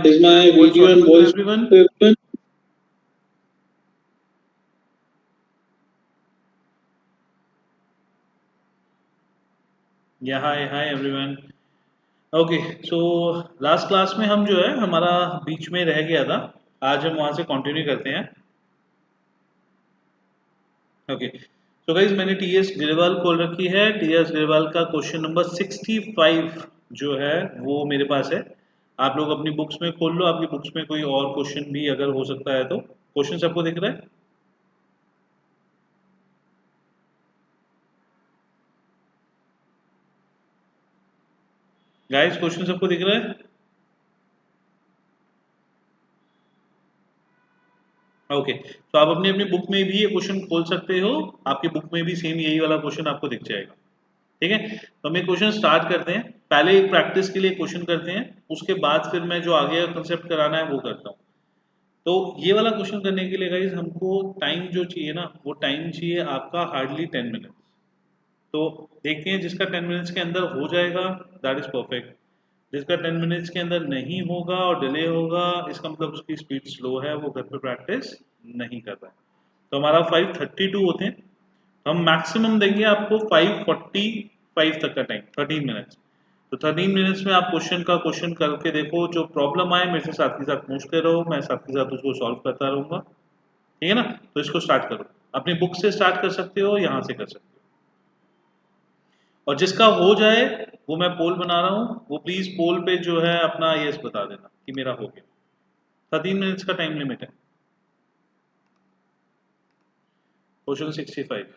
Is my voice video and audible to voice everyone? to everyone? या hi hi everyone. Okay, so last class में हम जो है हमारा बीच में रह गया था। आज हम वहाँ से कंटिन्यू करते हैं। ओके, सो गाइज मैंने टी एस ग्रेवाल खोल रखी है। टी एस ग्रेवाल का क्वेश्चन नंबर 65 जो है वो मेरे पास है। आप लोग अपनी बुक्स में खोल लो, आपकी बुक्स में कोई और क्वेश्चन भी अगर हो सकता है तो। क्वेश्चन सबको दिख रहा है? गाइज क्वेश्चन सबको दिख रहा है? ओके, तो आप अपनी अपनी बुक में भी ये क्वेश्चन खोल सकते हो। आपकी बुक में भी सेम यही वाला क्वेश्चन आपको दिख जाएगा। ठीक है, तो हम ये क्वेश्चन स्टार्ट करते हैं। पहले एक प्रैक्टिस के लिए क्वेश्चन करते हैं, उसके बाद फिर मैं जो आगे का कंसेप्ट कराना है वो करता हूँ। तो ये वाला क्वेश्चन करने के लिए गाइज हमको टाइम जो चाहिए ना, वो टाइम चाहिए आपका हार्डली 10 मिनट। तो देखते हैं, जिसका 10 मिनट्स के अंदर हो जाएगा दैट इज परफेक्ट। जिसका 10 मिनट्स के अंदर नहीं होगा और डिले होगा, इसका मतलब उसकी स्पीड स्लो है, वो घर पे प्रैक्टिस नहीं कर रहा है। तो हमारा 5:32 होते हैं, तो हम मैक्सिमम देंगे आपको 5:45 तक का टाइम, 13 मिनट्स। तो 13 मिनट्स में आप क्वेश्चन करके देखो, जो प्रॉब्लम आए मेरे से साथ के साथ पूछते रहो, मैं साथ के साथ उसको सॉल्व करता रहूंगा। ठीक है ना? तो इसको स्टार्ट करो। अपनी बुक से स्टार्ट कर सकते हो, यहाँ से कर सकते हो। और जिसका हो जाए, वो मैं पोल बना रहा हूँ, वो प्लीज पोल पे जो है अपना यस बता देना कि मेरा हो गया। 13 मिनट्स का टाइम लिमिट है। Question 65।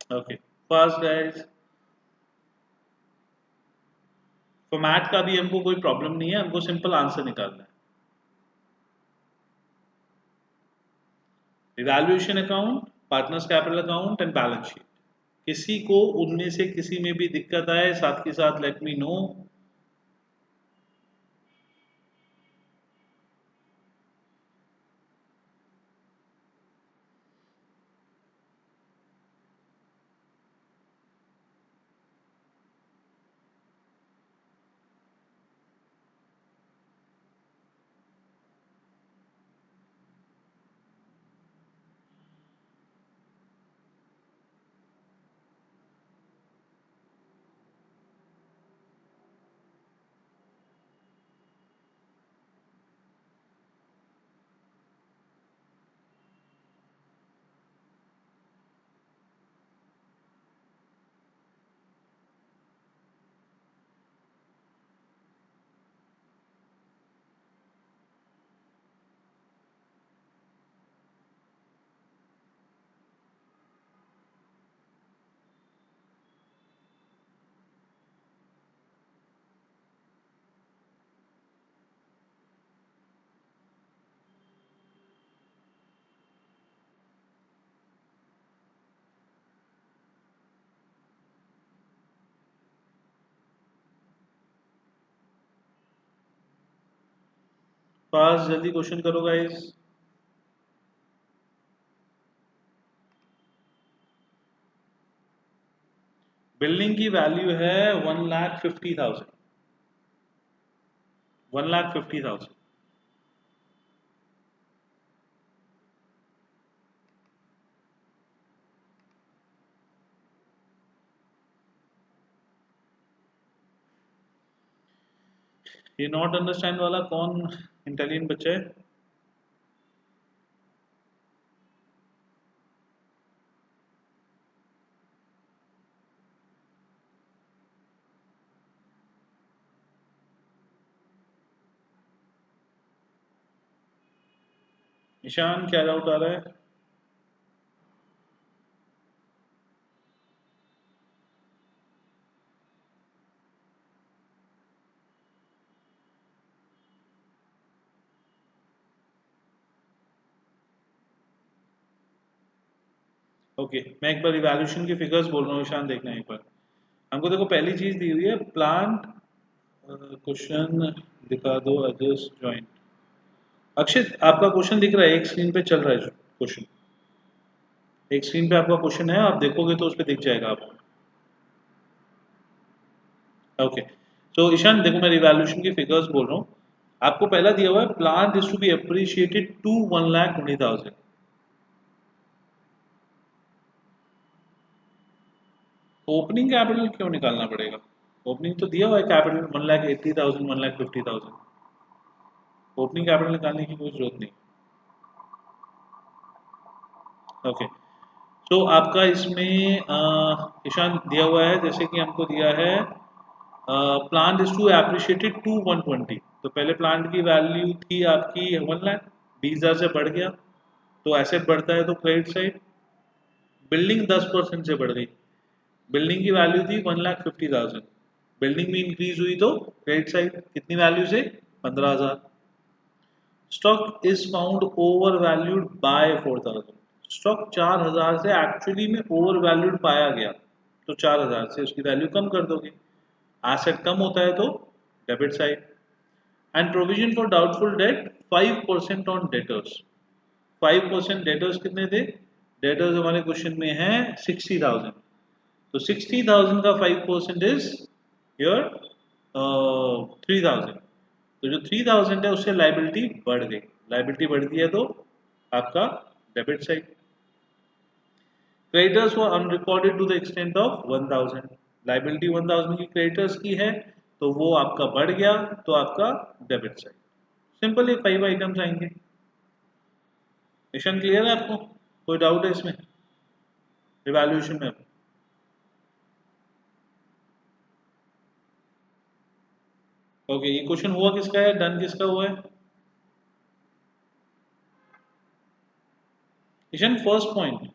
Okay, fast guys. Format का भी हमको कोई प्रॉब्लम नहीं है, हमको सिंपल आंसर निकालना है। Evaluation account, partners capital account and balance sheet. किसी को उनमें से किसी में भी दिक्कत आए, साथ के साथ लेट मी नो। फास्ट जल्दी क्वेश्चन करो गाइस। बिल्डिंग की वैल्यू है 1,50,000। 1,50,000। ये नॉट अंडरस्टैंड वाला कौन इंटेलिजेंट बच्चा है? ईशान क्या डाउट आ रहा है? ओके, मैं एक बार इवैल्यूएशन की फिगर्स बोल रहा हूँ, ईशान देखना एक बार। हमको देखो पहली चीज दी हुई है प्लांट, क्वेश्चन दिखा दो, एडजस्ट ज्वाइंट। अक्षित आपका क्वेश्चन दिख रहा है, एक स्क्रीन पे चल रहा है क्वेश्चन, एक स्क्रीन पे आपका क्वेश्चन है, आप देखोगे तो उस पर दिख जाएगा आपको। ओके, तो ईशान देखो मैं रिवैल्यूएशन की फिगर्स बोल रहा हूँ। आपको पहला दिया हुआ है plant is to be appreciated to 1,20,000। Opening capital क्यों निकालना पड़ेगा? ओपनिंग तो दिया हुआ है कैपिटल 1,80,000, 1,50,000। ओपनिंग कैपिटल निकालने की कोई जरूरत नहीं। ओके, तो आपका इसमें ईशान दिया हुआ है, जैसे कि हमको दिया है plant is to appreciated to 120। तो पहले प्लांट की वैल्यू थी आपकी 1,00,000, 20,000 से बढ़ गया, तो एसेट बढ़ता है तो क्रेडिट साइड। बिल्डिंग 10% से बढ़ गई, बिल्डिंग की वैल्यू थी 1,50,000, बिल्डिंग में इंक्रीज हुई तो क्रेडिट साइड कितनी वैल्यू से? 15,000। Stock is found over valued bye 4,000। Stock 4,000 से एक्चुअली में ओवर वैल्यूड पाया गया, तो 4,000 से उसकी वैल्यू कम कर दोगे। एसेट कम होता है तो debit side. And provision for doubtful date 5% on debtors. 5% debtors कितने थे? डेटर्स हमारे क्वेश्चन में है 60,000, तो 60,000 का 5% इज योर 3,000। तो जो 3,000 है उससे लाइबिलिटी बढ़ गई, लाइबिलिटी बढ़ती है तो आपका debit side. Creditors were unrecorded to the extent of 1,000। Liability 1,000 की क्रेडिटर्स की है, तो वो आपका बढ़ गया, तो आपका डेबिट साइड। सिंपल, ये 5 आइटम्स आएंगे। मिशन क्लियर है आपको? कोई डाउट है इसमें रिवैल्यूएशन में? ओके, ये क्वेश्चन हुआ किसका है, डन किसका हुआ है? Mission first point.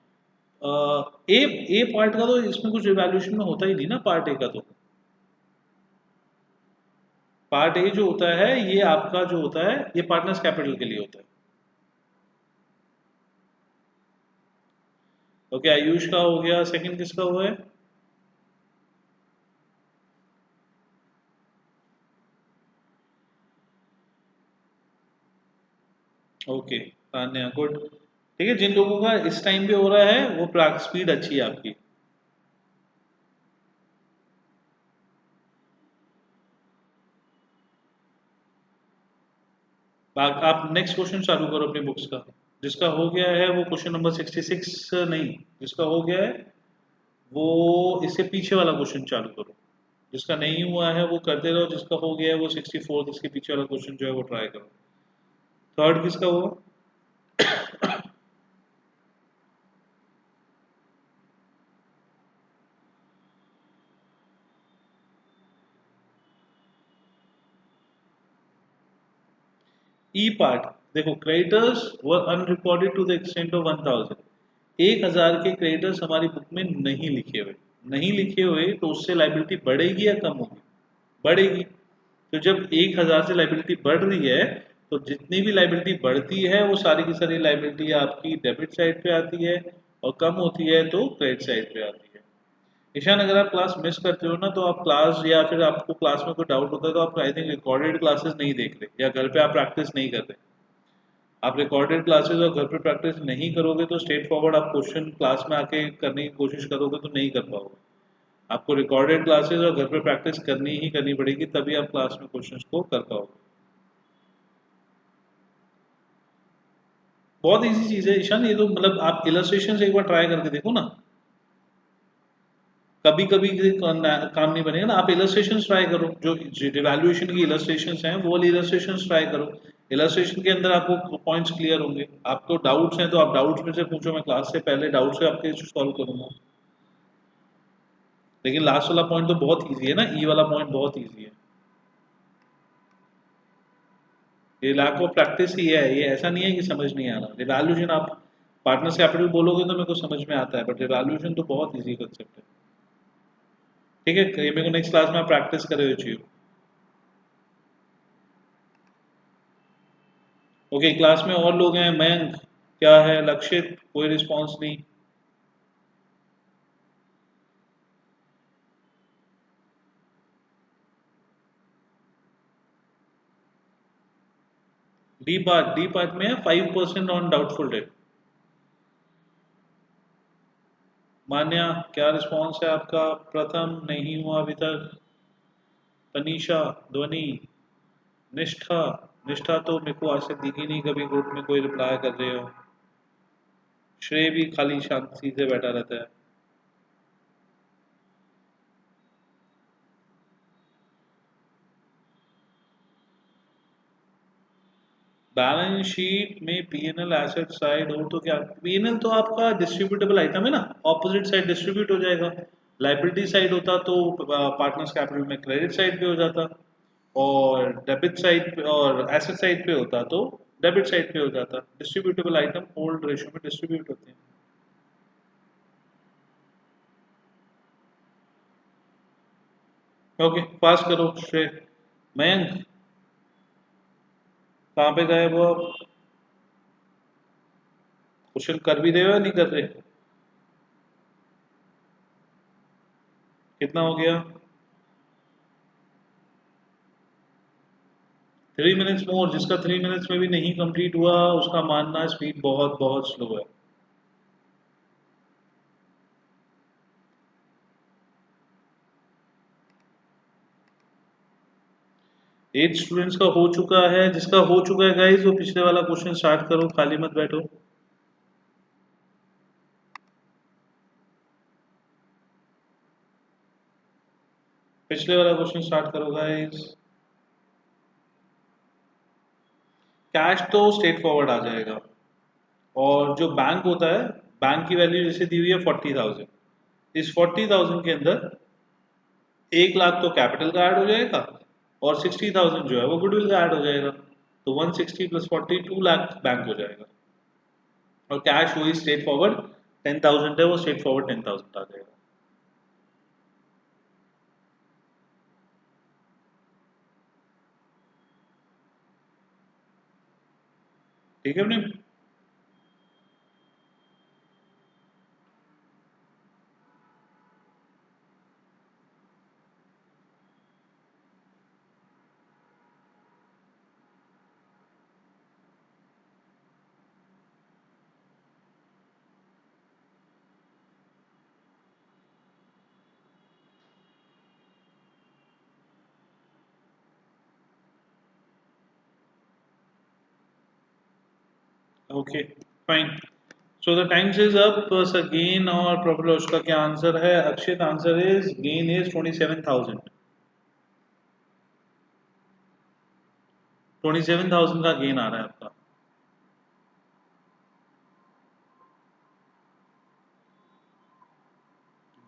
A A part का तो इसमें कुछ रिवैल्यूएशन में होता ही नहीं ना, पार्ट ए का तो। पार्ट ए जो होता है ये आपका जो होता है ये पार्टनर्स कैपिटल के लिए होता है। ओके, आयुष का हो गया, सेकंड किसका हुआ है? Okay, Tanya, good. ठीक है, जिन लोगों का इस टाइम पे हो रहा है वो स्पीड अच्छी है आपकी। आप नेक्स्ट क्वेश्चन चालू करो अपनी बुक्स का। जिसका हो गया है वो क्वेश्चन नंबर 66 नहीं, जिसका हो गया है वो इससे पीछे वाला क्वेश्चन चालू करो। जिसका नहीं हुआ है वो करते रहो, जिसका हो गया है वो 64 इसके पीछे वाला क्वेश्चन जो है वो ट्राई करो। थर्ड किसका हुआ? ई पार्ट देखो, creditors were unrecorded to the extent of 1,000। 1,000 के क्रेडिटर्स हमारी बुक में नहीं लिखे हुए, नहीं लिखे हुए तो उससे लाइबिलिटी बढ़ेगी या कम होगी? बढ़ेगी। तो जब 1,000 से लाइबिलिटी बढ़ रही है, तो जितनी भी लाइबिलिटी बढ़ती है वो सारी की सारी लाइबिलिटी आपकी डेबिट साइड पे आती है, और कम होती है तो क्रेडिट साइड पे आती है। ईशान, अगर आप क्लास मिस करते हो ना, तो आप क्लास या फिर आपको क्लास में कोई डाउट होता है तो आप आई थिंक रिकॉर्डेड क्लासेस नहीं देख रहे, या घर पे आप प्रैक्टिस नहीं कर रहे। आप रिकॉर्डेड क्लासेस और घर पे प्रैक्टिस नहीं करोगे तो स्ट्रेट फॉरवर्ड आप क्वेश्चन क्लास में आके करने की कोशिश करोगे तो नहीं कर पाओगे। आपको रिकॉर्डेड क्लासेस और घर पे प्रैक्टिस करनी ही करनी पड़ेगी, तभी आप क्लास में क्वेश्चंस को कर पाओगे। बहुत इजी चीज है ईशान, ये तो मतलब आप इलस्ट्रेशन एक बार ट्राई करके देखो ना। कभी कभी काम नहीं बनेगा ना, आप इलस्ट्रेशन ट्राई करो, जो रिवैल्यूएशन की इलस्ट्रेशन हैं वो वाली इलस्ट्रेशन ट्राई करो। इलस्ट्रेशन के अंदर आपको पॉइंट्स क्लियर होंगे। आपको डाउट्स हैं तो आप डाउट्स में से पूछो, मैं क्लास से पहले डाउट्स से आपके सॉल्व करूंगा। लेकिन लास्ट वाला पॉइंट तो बहुत इजी है ना, ई वाला पॉइंट बहुत इजी है। ये लैक ऑफ प्रैक्टिस ही है, ये ऐसा नहीं है कि समझ नहीं आ रहा। रिवैल्यूएशन आप पार्टनर्स कैपिटल बोलोगे तो मेरे को समझ में आता है, बट रिवैल्यूएशन तो बहुत इजी कंसेप्ट है। ठीक है, ये मेरे को नेक्स्ट क्लास में आप प्रैक्टिस करे हुए चाहिए। ओके, क्लास में और लोग हैं? मयंक क्या है, लक्षित कोई रिस्पॉन्स नहीं। डी पार्ट में है 5% ऑन डाउटफुल डेट। मान्या, क्या रिस्पॉन्स है आपका? प्रथम नहीं हुआ अभी तक। तनीषा, ध्वनि, निष्ठा। निष्ठा तो मेरे को आज तक दिखी नहीं कभी ग्रुप में कोई रिप्लाई कर रहे हो। श्रेय भी खाली शांति से बैठा रहता है। बैलेंस शीट में पीएनएल एसेट साइड हो तो क्या? पीएनएल तो आपका डिस्ट्रीब्यूटेबल आइटम है ना, ऑपोजिट साइड डिस्ट्रीब्यूट हो जाएगा। लाइबिलिटी साइड होता तो पार्टनर्स कैपिटल में क्रेडिट साइड पे हो जाता, और डेबिट साइड पे और एसेट साइड पे होता तो डेबिट साइड पे हो जाता। डिस्ट्रीब्यूटेबल आइटम होल्ड रेशियो में डिस्ट्रीब्यूट होते हैं। ओके, पास करो श्रेय। मयंक, कहाँ पे गए वो आप? क्वेश्चन कर भी रहे हो या नहीं कर रहे? कितना हो गया? 3 मिनट्स मोर। जिसका 3 मिनट्स में भी नहीं कंप्लीट हुआ उसका मानना स्पीड बहुत बहुत स्लो है। 8 स्टूडेंट्स का हो चुका है। जिसका हो चुका है गाइस वो पिछले वाला क्वेश्चन स्टार्ट करो, खाली मत बैठो। पिछले वाला क्वेश्चन स्टार्ट करो गाइस। कैश तो स्ट्रेट फॉरवर्ड आ जाएगा, और जो बैंक होता है, बैंक की वैल्यू जैसे दी हुई है 40,000। इस 40,000 के अंदर 1 लाख तो कैपिटल का ऐड हो जाएगा, और 60,000 जो है वो गुडविल का ऐड हो जाएगा। तो 160 प्लस 40 2 लाख बैंक हो जाएगा। और कैश वही स्ट्रेट फॉरवर्ड 10,000 है, वो स्ट्रेट फॉरवर्ड 10,000 आ जाएगा। ठीक है अपने। Okay fine. So the times is up sir. Gain और प्रॉफिट लॉस का क्या आंसर है? अक्षित, आंसर इज गेन इज 27,000। 27,000 का गेन आ रहा है आपका।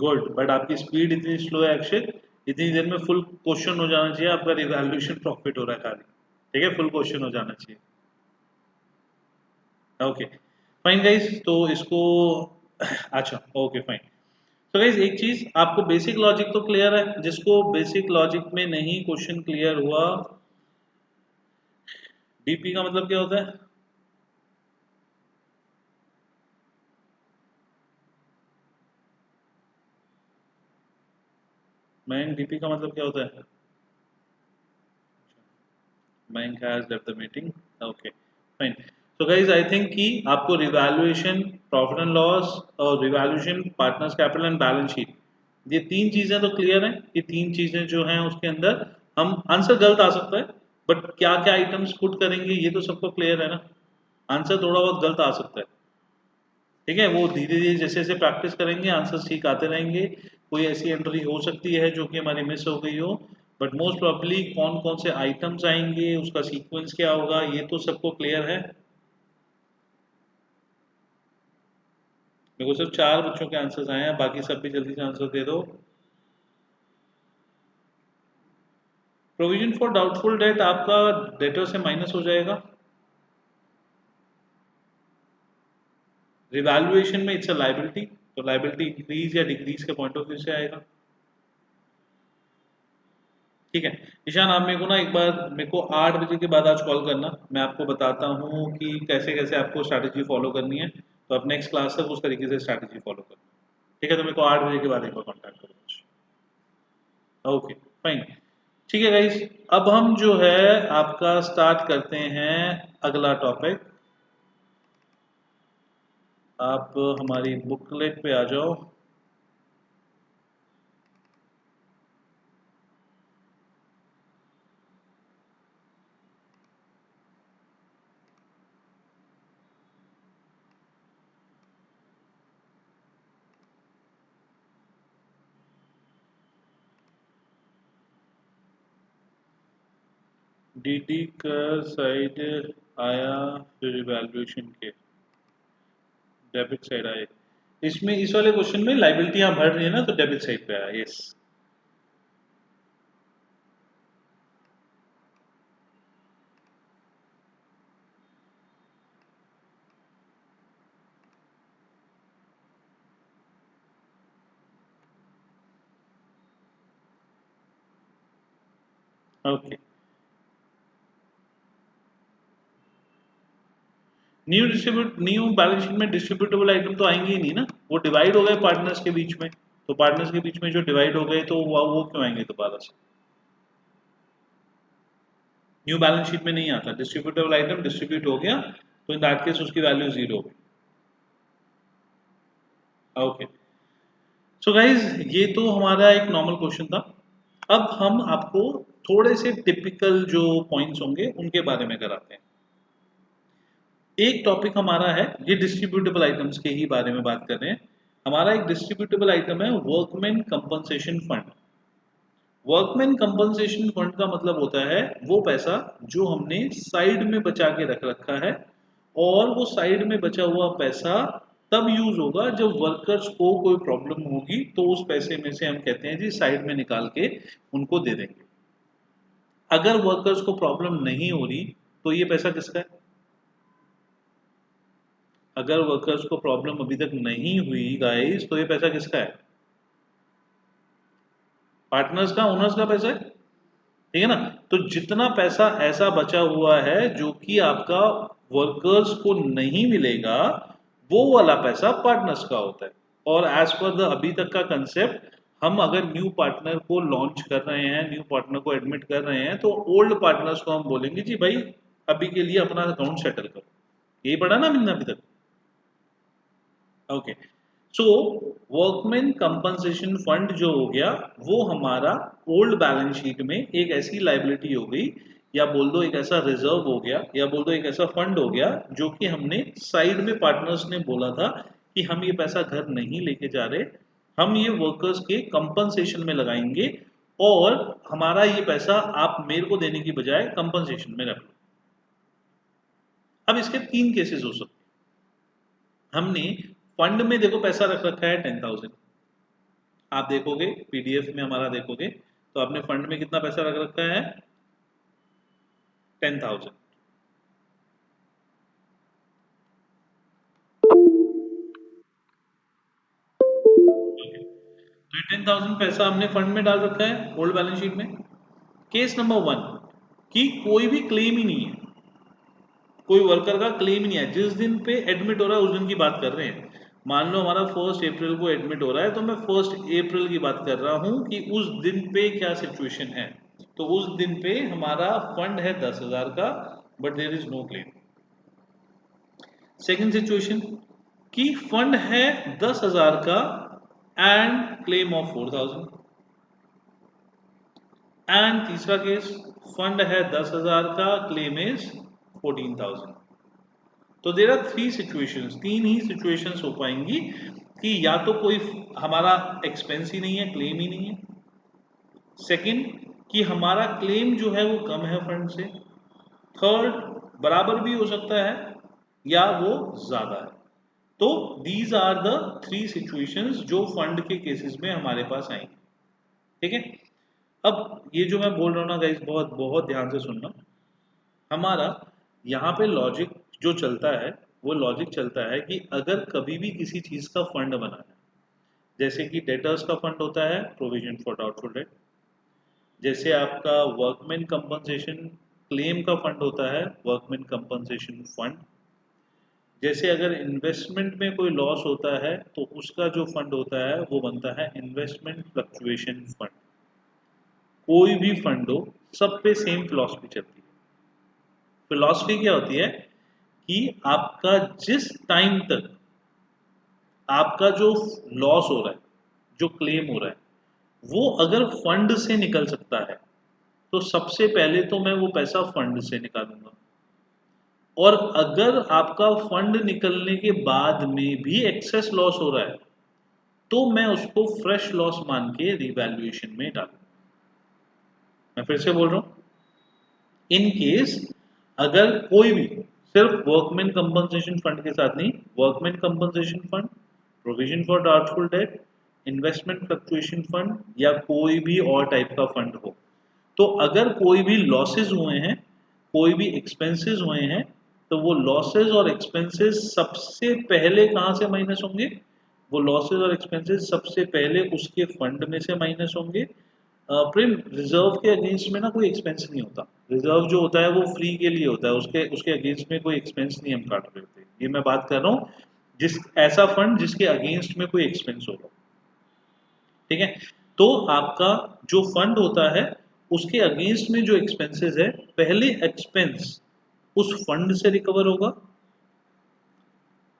गुड, बट आपकी स्पीड इतनी स्लो है अक्षित। इतनी देर में फुल क्वेश्चन हो जाना चाहिए आपका। रिवैल्यूएशन प्रॉफिट हो रहा है खाली। ठीक है, फुल क्वेश्चन हो जाना चाहिए। ओके फाइन गाइस, तो इसको अच्छा ओके फाइन। तो गाइस एक चीज, आपको बेसिक लॉजिक तो क्लियर है? जिसको बेसिक लॉजिक में नहीं क्वेश्चन क्लियर हुआ, डीपी का मतलब क्या होता है? मैंग, डीपी का मतलब क्या होता है? मैंग has left the meeting. Okay fine. So guys I think कि आपको रिवैल्यूएशन, प्रॉफिट एंड लॉस, और revaluation, partners capital and balance sheet, ये 3 चीजें तो क्लियर हैं। ये 3 चीजें जो हैं उसके अंदर हम आंसर गलत आ सकता है, बट क्या क्या आइटम्स पुट करेंगे ये तो सबको क्लियर है ना। आंसर थोड़ा बहुत गलत आ सकता है, ठीक है, वो धीरे धीरे जैसे जैसे प्रैक्टिस करेंगे आंसर ठीक आते रहेंगे। कोई ऐसी एंट्री हो सकती है जो कि हमारी मिस हो गई हो, बट मोस्ट प्रॉब्ली कौन कौन से आइटम्स आएंगे, उसका सीक्वेंस क्या होगा, ये तो सबको क्लियर है। मेरे को सिर्फ 4 बच्चों के आंसर्स आए हैं, बाकी सब भी जल्दी से आंसर दे दो। प्रोविजन फॉर डाउटफुल डेट आपका डेटर से माइनस हो जाएगा। रिवैल्यूएशन में इट्स अ लाइबिलिटी, तो लाइबिलिटी इंक्रीज या डिक्रीज के पॉइंट ऑफ व्यू से आएगा। ठीक है ईशान, आप मेरे को ना एक बार, मेरे को 8 बजे के बाद आज कॉल करना, मैं आपको बताता हूँ कि कैसे कैसे आपको स्ट्रैटेजी फॉलो करनी है। तो अब नेक्स्ट क्लास तक उस तरीके से स्ट्रैटेजी फॉलो करना। ठीक है, तो मेरे को 8 बजे के बाद एक बार कॉन्टैक्ट करो। Okay fine. ठीक है गाइस, अब हम जो है आपका स्टार्ट करते हैं अगला टॉपिक। आप हमारी बुकलेट पे आ जाओ। डीडी का साइड आया, फिर इवैल्यूएशन के डेबिट साइड आए। इसमें इस वाले क्वेश्चन में लाइबिलिटी आप भर रही है ना, तो डेबिट साइड पे आया। Yes, okay. New balance sheet में डिस्ट्रीब्यूटेबल आइटम तो आएंगे ही नहीं ना, वो डिवाइड हो गए पार्टनर्स के बीच में। तो पार्टनर्स के बीच में जो डिवाइड हो गए, तो वो क्यों आएंगे दोबारा से? न्यू बैलेंस शीट में नहीं आता। डिस्ट्रीब्यूटेबल आइटम डिस्ट्रीब्यूट हो गया, तो इन दैट केस उसकी वैल्यू 0 होगी। ओके, सो गाइज ये तो हमारा एक नॉर्मल क्वेश्चन था। अब हम आपको थोड़े से टिपिकल जो पॉइंट्स होंगे उनके बारे में कराते हैं। एक टॉपिक हमारा है, ये डिस्ट्रीब्यूटेबल आइटम्स के ही बारे में बात कर रहे हैं। हमारा एक डिस्ट्रीब्यूटेबल आइटम है workman compensation fund. Workman compensation fund का मतलब होता है वो पैसा जो हमने साइड में बचा के रख रखा है, और वो साइड में बचा हुआ पैसा तब यूज होगा जब वर्कर्स को कोई प्रॉब्लम होगी, तो उस पैसे में से हम कहते हैं जी साइड में निकाल के उनको दे देंगे। अगर वर्कर्स को प्रॉब्लम नहीं हो रही, तो ये पैसा किसका है? अगर वर्कर्स को प्रॉब्लम अभी तक नहीं हुई गाइस, तो ये पैसा किसका है? पार्टनर्स का, ओनर्स का पैसा है। ठीक है ना? तो जितना पैसा ऐसा बचा हुआ है जो कि आपका वर्कर्स को नहीं मिलेगा, वो वाला पैसा पार्टनर्स का होता है। और एज पर द अभी तक का कंसेप्ट, हम अगर न्यू पार्टनर को लॉन्च कर रहे हैं, न्यू पार्टनर को एडमिट कर रहे हैं, तो ओल्ड पार्टनर्स को हम बोलेंगे जी भाई अभी के लिए अपना अकाउंट सेटल करो। यही पढ़ा ना हमने अभी तक? ओके, सो वर्कमैन कंपनसेशन फंड जो हो गया, वो हमारा ओल्ड बैलेंस शीट में एक ऐसी लाइबिलिटी हो गई, या बोल दो एक ऐसा रिजर्व हो गया, या बोल दो एक ऐसा फंड हो गया जो कि हमने साइड में पार्टनर्स ने बोला था कि हम ये पैसा घर नहीं लेके जा रहे, हम ये वर्कर्स के कंपनसेशन में लगाएंगे, और हमारा ये पैसा आप मेरे को देने की बजाय कंपनसेशन में रख लो। अब इसके तीन केसेस हो सकते हैं। हमने फंड में देखो पैसा रख रखा है 10,000। आप देखोगे पीडीएफ में हमारा देखोगे, तो आपने फंड में कितना पैसा रख रखा है? 10,000। तो 10,000 पैसा हमने फंड में डाल रखा है ओल्ड बैलेंस शीट में। केस नंबर 1, कि कोई भी क्लेम ही नहीं है, कोई वर्कर का क्लेम ही नहीं है। जिस दिन पे एडमिट हो रहा है उस दिन की बात कर रहे हैं। मान लो हमारा 1 अप्रैल को एडमिट हो रहा है, तो मैं 1 अप्रैल की बात कर रहा हूं कि उस दिन पे क्या सिचुएशन है। तो उस दिन पे हमारा फंड है 10,000 का, but there is no claim. Second situation, कि फंड है 10,000 का एंड क्लेम ऑफ 4,000। एंड तीसरा केस, फंड है 10,000 का, क्लेम इज 14,000। तो देर आर थ्री सिचुएशंस, तीन ही सिचुएशंस हो पाएंगी, कि या तो कोई हमारा एक्सपेंस ही नहीं है, क्लेम ही नहीं है। सेकंड, कि हमारा क्लेम जो है वो कम है फंड से। थर्ड, बराबर भी हो सकता है या वो ज्यादा है। तो these are the three situations जो फंड के केसेस में हमारे पास आएंगे। ठीक है? अब ये जो मैं बोल रहा हूँ ना गाइस, बहुत बहुत ध्यान से सुनना। हमारा यहाँ पे लॉजिक जो चलता है, वो लॉजिक चलता है कि अगर कभी भी किसी चीज का फंड बना है, जैसे कि डेटर्स का फंड होता है प्रोविजन फॉर डाउटफुल डेट, जैसे आपका वर्कमैन कंपनसेशन क्लेम का फंड होता है वर्कमैन कंपनसेशन फंड, जैसे अगर इन्वेस्टमेंट में कोई लॉस होता है तो उसका जो फंड होता है वो बनता है इन्वेस्टमेंट फ्लक्चुएशन फंड। कोई भी फंड हो, सब पे सेम फिलॉसफी चलती है। फिलॉसफी क्या होती है कि आपका जिस टाइम तक आपका जो लॉस हो रहा है, जो क्लेम हो रहा है, वो अगर फंड से निकल सकता है तो सबसे पहले तो मैं वो पैसा फंड से निकालूंगा। और अगर आपका फंड निकलने के बाद में भी एक्सेस लॉस हो रहा है तो मैं उसको फ्रेश लॉस मान के रिवैल्यूएशन में डालूंगा। मैं फिर से बोल रहा हूं, इन केस अगर कोई भी, सिर्फ वर्कमैन कंपनसेशन फंड के साथ नहीं, workman compensation fund, provision for doubtful debt, investment fluctuation fund या कोई भी और टाइप का फंड हो, तो अगर कोई भी लॉसेस हुए हैं, कोई भी एक्सपेंसेस हुए हैं, तो वो लॉसेस और एक्सपेंसेस सबसे पहले कहां से माइनस होंगे? वो लॉसेस और एक्सपेंसेस सबसे पहले उसके फंड में से माइनस होंगे। प्रेम, रिजर्व के अगेंस्ट में ना कोई एक्सपेंस नहीं होता। रिजर्व जो होता है वो फ्री के लिए होता है, उसके उसके अगेंस्ट में कोई एक्सपेंस नहीं हम काट रहे होते। ये मैं बात कर रहा हूँ जिस ऐसा फंड जिसके अगेंस्ट में कोई एक्सपेंस होगा। ठीक है, तो आपका जो फंड होता है उसके अगेंस्ट में जो एक्सपेंसेस है, पहले एक्सपेंस उस फंड से रिकवर होगा।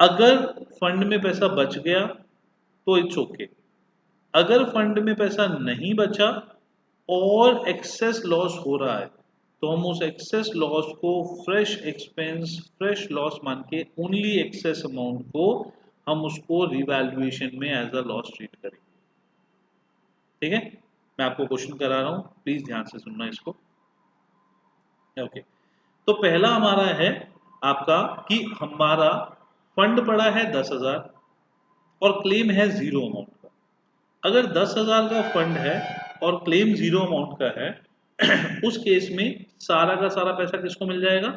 अगर फंड में पैसा बच गया तो इट्स ओके। अगर फंड में पैसा नहीं बचा और एक्सेस लॉस हो रहा है तो हम उस एक्सेस लॉस को फ्रेश एक्सपेंस, फ्रेश लॉस मान के ओनली एक्सेस अमाउंट को हम उसको रिवैल्यूएशन में एज अ लॉस ट्रीट करेंगे। ठीक है, मैं आपको क्वेश्चन करा रहा हूं, प्लीज ध्यान से सुनना इसको। ओके, तो पहला हमारा है आपका कि हमारा फंड पड़ा है 10,000 और क्लेम है जीरो अमाउंट का। अगर 10,000 का फंड है और क्लेम जीरो अमाउंट का है उस केस में सारा का सारा पैसा किसको मिल जाएगा?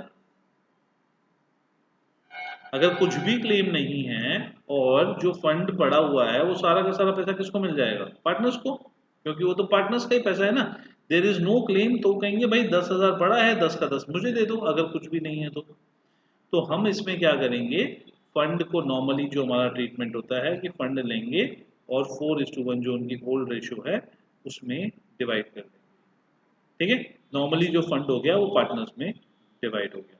अगर कुछ भी क्लेम नहीं है और जो फंड पड़ा हुआ है वो सारा का सारा पैसा किसको मिल जाएगा? पार्टनर्स को, क्योंकि वो तो पार्टनर्स का ही पैसा है ना। देयर इज नो क्लेम, तो कहेंगे भाई 10,000 पड़ा है, 10 का 10 मुझे दे दो, अगर कुछ भी नहीं है तो हम इसमें क्या करेंगे, फंड को नॉर्मली जो हमारा ट्रीटमेंट होता है कि फंड लेंगे और 4:1 जो उनकी ओल्ड रेशियो है उसमें डिवाइड कर देंगे। ठीक है, नॉर्मली जो फंड हो गया वो पार्टनर्स में डिवाइड हो गया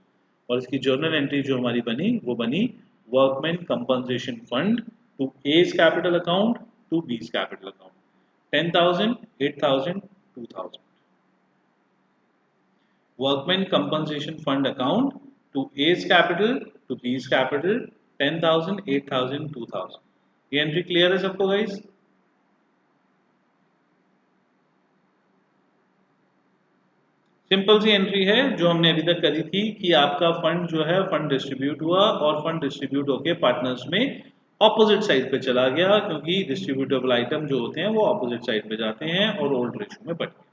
और इसकी जर्नल एंट्री जो हमारी बनी वो बनी workman compensation fund to A's capital account to B's capital account, 10,000, 8,000, 2,000। Workman compensation fund account to A's capital to B's capital, 10,000, 8,000, 2,000। ये एंट्री क्लियर है सबको गाइस? सिंपल सी एंट्री है जो हमने अभी तक करी थी कि आपका फंड जो है फंड डिस्ट्रीब्यूट हुआ और फंड डिस्ट्रीब्यूट होके पार्टनर्स में ऑपोजिट साइड पे चला गया, क्योंकि डिस्ट्रीब्यूटेबल आइटम जो होते हैं वो ऑपोजिट साइड पे जाते हैं और ओल्ड रेशियो में बढ़ते हैं।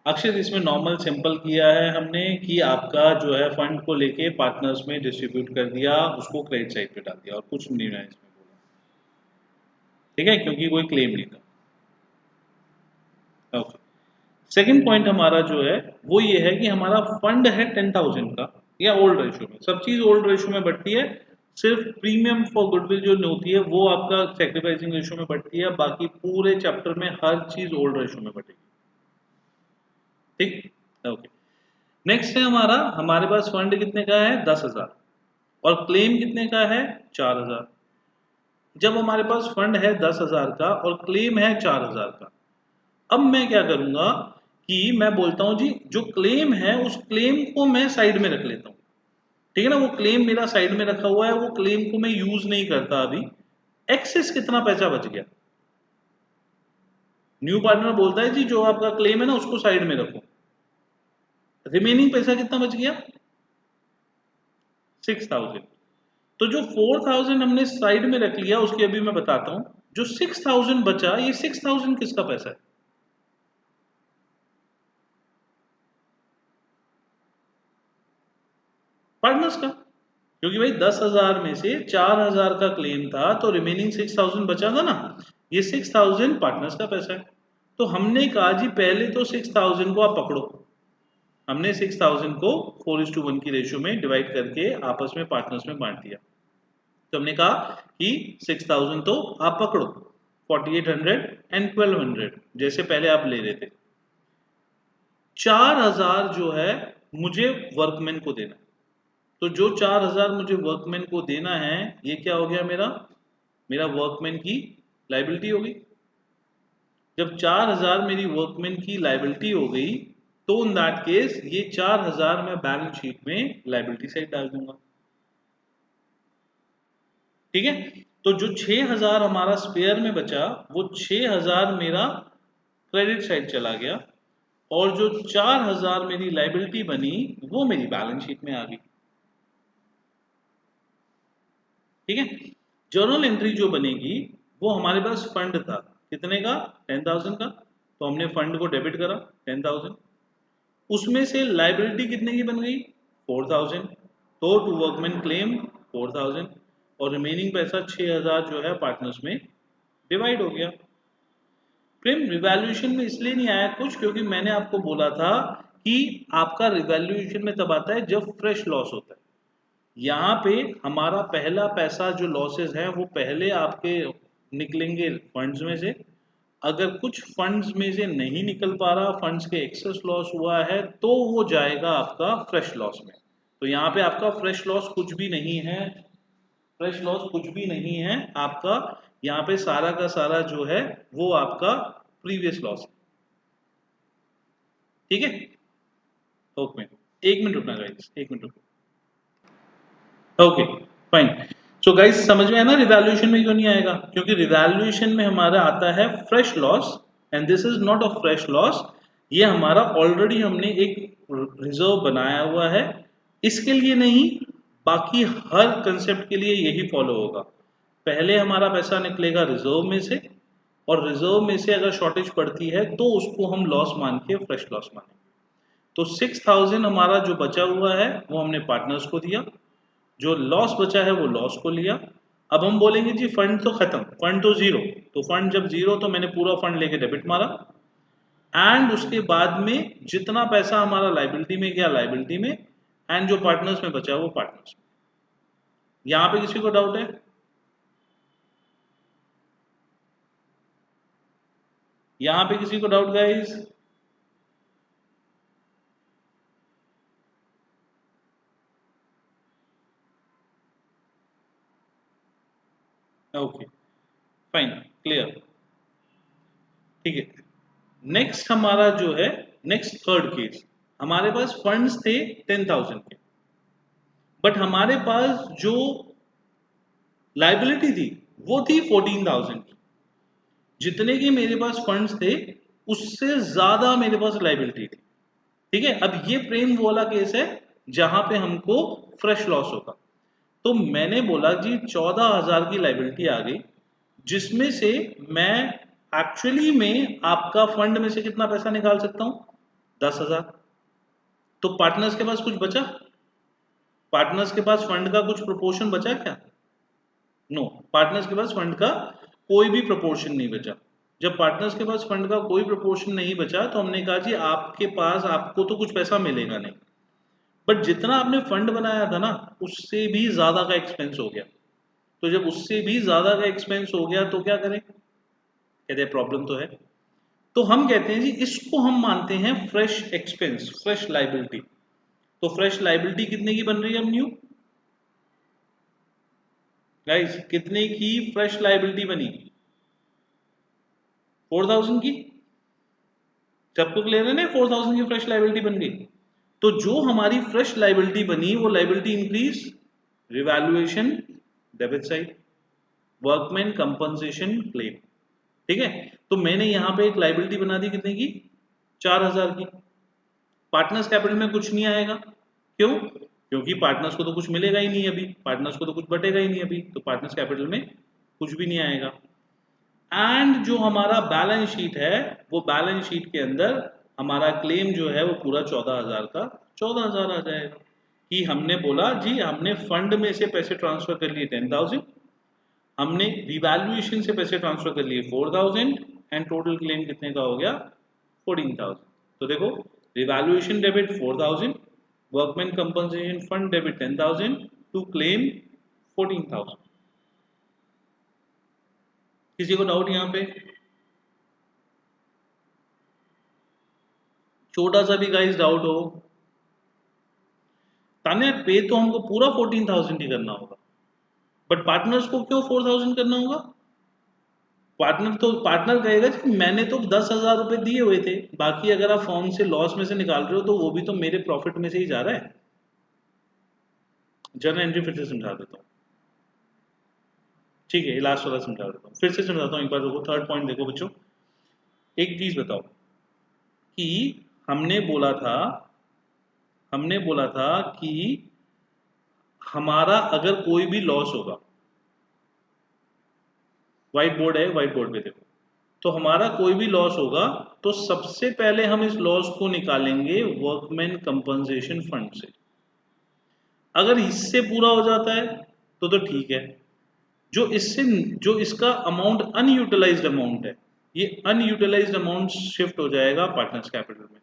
अक्षर इसमें नॉर्मल सिंपल किया है हमने कि आपका जो है फंड को लेके पार्टनर्स में डिस्ट्रीब्यूट कर दिया, उसको क्रेडिट साइड पे डाल दिया और कुछ नहीं है इसमें बोला। ठीक है, क्योंकि कोई क्लेम नहीं था। ओके, सेकंड पॉइंट हमारा जो है वो ये है कि हमारा फंड है 10,000 का या ओल्ड रेशियो में, सब चीज ओल्ड रेशियो में बढ़ती है, सिर्फ प्रीमियम फॉर गुडविल जो होती है वो आपका सैक्रिफाइसिंग रेशियो में बढ़ती है, बाकी पूरे चैप्टर में हर चीज ओल्ड रेशियो में बढ़ेगी। ठीक, ओके। नेक्स्ट है हमारा, हमारे पास फंड कितने का है? 10,000 और क्लेम कितने का है? 4,000। जब हमारे पास फंड है 10,000 का और क्लेम है 4,000 का, अब मैं क्या करूंगा कि मैं बोलता हूं जी जो क्लेम है उस क्लेम को मैं साइड में रख लेता हूं। ठीक है ना, वो क्लेम मेरा साइड में रखा हुआ है, वो क्लेम को मैं यूज नहीं करता अभी। एक्सेस कितना पैसा बच गया? न्यू पार्टनर बोलता है जी जो आपका क्लेम है ना उसको साइड में रखो, रिमेनिंग पैसा कितना बच गया? 6,000। तो जो 4,000 हमने साइड में रख लिया उसकी अभी मैं बताता हूं, जो 6,000 बचा, ये 6,000 किसका पैसा है? पार्टनर्स का, क्योंकि भाई 10,000 में से 4,000 का क्लेम था तो रिमेनिंग 6,000 बचा था ना, ये 6,000 पार्टनर्स का पैसा है। तो हमने कहा जी पहले तो 6,000 को आप पकड़ो, हमने 6,000 को 4:1 की रेशियो में डिवाइड करके आपस में पार्टनर्स में बांट दिया। तो हमने कहा कि 6,000 तो आप पकड़ो, 4800 एंड 1200 जैसे पहले आप ले रहे थे। 4000 जो है मुझे वर्कमैन को देना है, तो जो 4000 मुझे वर्कमैन को देना है ये क्या हो गया मेरा, मेरा वर्कमैन की लाइबिलिटी हो गई। जब 4000 मेरी वर्कमैन की लाइबिलिटी हो गई तो इन दैट केस ये 4000 मैं बैलेंस शीट में लाइबिलिटी साइड डाल दूंगा। ठीक है, तो जो 6000 हमारा स्पेयर में बचा वो 6000 मेरा क्रेडिट साइड चला गया और जो 4000 मेरी लाइबिलिटी बनी वो मेरी बैलेंस शीट में आ गई। ठीक है, जर्नल एंट्री जो बनेगी वो हमारे पास फंड था कितने का, 10,000 का, तो हमने फंड को डेबिट करा 10,000, उसमें से लाइबिलिटी कितने की बन गई 4,000, तो टू वर्कमैन क्लेम 4,000 और रिमेनिंग पैसा 6,000 जो है पार्टनर्स में डिवाइड हो गया। प्रेम रिवैल्यूएशन में इसलिए नहीं आया कुछ क्योंकि मैंने आपको बोला था कि आपका रिवैल्यूएशन में तब आता है जब फ्रेश लॉस होता है। यहाँ पे हमारा पहला पैसा जो लॉसेस है वो पहले आपके निकलेंगे फंड्स में से, अगर कुछ फंड्स में से नहीं निकल पा रहा, फंड्स के एक्सेस लॉस हुआ है तो वो जाएगा आपका फ्रेश लॉस में। तो यहाँ पे आपका फ्रेश लॉस कुछ भी नहीं है, फ्रेश लॉस कुछ भी नहीं है आपका, यहाँ पे सारा का सारा जो है वो आपका प्रीवियस लॉस है। ठीक है, ओके, एक मिनट रुकना गाइस, एक मिनट रुकना। ओके फाइन, सो गाइस समझ में आया ना रिवैल्यूएशन में क्यों नहीं आएगा, क्योंकि रिवैल्यूएशन में हमारा आता है fresh loss and this is not a fresh loss, ये हमारा ऑलरेडी हमने एक रिजर्व बनाया हुआ है, इसके लिए नहीं, बाकी हर कंसेप्ट के लिए यही फॉलो होगा। पहले हमारा पैसा निकलेगा रिजर्व में से और रिजर्व में से अगर शॉर्टेज पड़ती है तो उसको हम लॉस मान के फ्रेश लॉस मानेंगे। तो 6,000 हमारा जो बचा हुआ है वो हमने पार्टनर्स को दिया, जो लॉस बचा है वो लॉस को लिया। अब हम बोलेंगे जी फंड तो खत्म, फंड तो जीरो, तो फंड जब जीरो तो मैंने पूरा फंड लेके डेबिट मारा एंड उसके बाद में जितना पैसा हमारा लाइबिलिटी में गया लाइबिलिटी में एंड जो पार्टनर्स में बचा वो पार्टनर्स में। यहां पे किसी को डाउट है? यहां पे किसी को doubt guys? Okay fine, clear, ठीक है। नेक्स्ट हमारा जो है, नेक्स्ट थर्ड केस, हमारे पास फंड्स थे 10,000 के, बट हमारे पास जो लाइबिलिटी थी वो थी 14,000 की। जितने की मेरे पास फंड्स थे उससे ज्यादा मेरे पास लाइबिलिटी थी। ठीक है, अब ये प्रेम वाला केस है जहां पे हमको फ्रेश लॉस होगा। तो मैंने बोला जी 14,000 की लाइबिलिटी आ गई, जिसमें से मैं एक्चुअली में आपका फंड में से कितना पैसा निकाल सकता हूं, 10,000। तो पार्टनर्स के पास कुछ बचा, पार्टनर्स के पास फंड का कुछ प्रोपोर्शन बचा क्या? नो, पार्टनर्स के पास फंड का कोई भी प्रोपोर्शन नहीं बचा। जब पार्टनर्स के पास फंड का कोई प्रोपोर्शन नहीं बचा तो हमने कहा जी आपके पास, आपको तो कुछ पैसा मिलेगा नहीं, बट जितना आपने फंड बनाया था ना उससे भी ज्यादा का एक्सपेंस हो गया। तो जब उससे भी ज्यादा का एक्सपेंस हो गया तो क्या करें, कहते हैं प्रॉब्लम तो है। तो हम कहते हैं जी इसको हम मानते हैं फ्रेश एक्सपेंस, फ्रेश लाइबिलिटी। तो फ्रेश लाइबिलिटी कितने की बन रही है अब न्यू गाइस, कितने की फ्रेश लाइबिलिटी बनी, 4,000 की। सबको क्लियर है ना, 4,000 की फ्रेश लाइबिलिटी बन गई। तो जो हमारी फ्रेश लाइबिलिटी बनी वो liability increase, revaluation debit side, workman compensation claim. ठीक है, तो मैंने यहां पे एक लाइबिलिटी बना दी कितने की, 4,000 की। पार्टनर्स कैपिटल में कुछ नहीं आएगा, क्यों? क्योंकि पार्टनर्स को तो कुछ मिलेगा ही नहीं अभी, पार्टनर्स को तो कुछ बटेगा ही नहीं अभी, तो पार्टनर्स कैपिटल में कुछ भी नहीं आएगा। एंड जो हमारा बैलेंस शीट है वो बैलेंस शीट के अंदर हमारा क्लेम जो है वो पूरा 14,000 का 14,000 आ जाएगा। कि हमने बोला जी हमने फंड में से पैसे ट्रांसफर कर लिए 10,000, हमने रिवैल्यूएशन से पैसे ट्रांसफर कर लिए 4,000 एंड टोटल क्लेम कितने का हो गया, 14,000। तो देखो, revaluation debit 4,000, workman compensation fund debit 10,000 to claim 14,000। किसी को डाउट यहाँ पे? छोटा सा भी गाइस डाउट हो? तान्या पे तो हमको पूरा 14,000 ही करना होगा, बट पार्टनर्स को क्यों 4,000 करना होगा? पार्टनर कहेगा कि मैंने तो 10,000 रुपए दिए हुए थे, बाकी अगर आप फॉर्म से लॉस में से निकाल रहे हो तो वो भी तो मेरे प्रॉफिट में से ही जा रहा है। जर्नल एंट्री फिर से समझा देता हूँ, ठीक है, लास्ट वाला समझा देता हूँ, फिर से समझाता हूँ एक बार, देखो थर्ड पॉइंट देखो बच्चों। एक चीज बताओ कि हमने बोला था हमने बोला था कि हमारा अगर कोई भी लॉस होगा, व्हाइट बोर्ड है, व्हाइट बोर्ड पे देखो, तो हमारा कोई भी लॉस होगा तो सबसे पहले हम इस लॉस को निकालेंगे वर्कमैन कंपनसेशन फंड से। अगर इससे पूरा हो जाता है तो ठीक है। जो इसका अमाउंट अनयूटिलाइज्ड अमाउंट है, ये अनयूटिलाइज्ड अमाउंट शिफ्ट हो जाएगा पार्टनर्स कैपिटल में।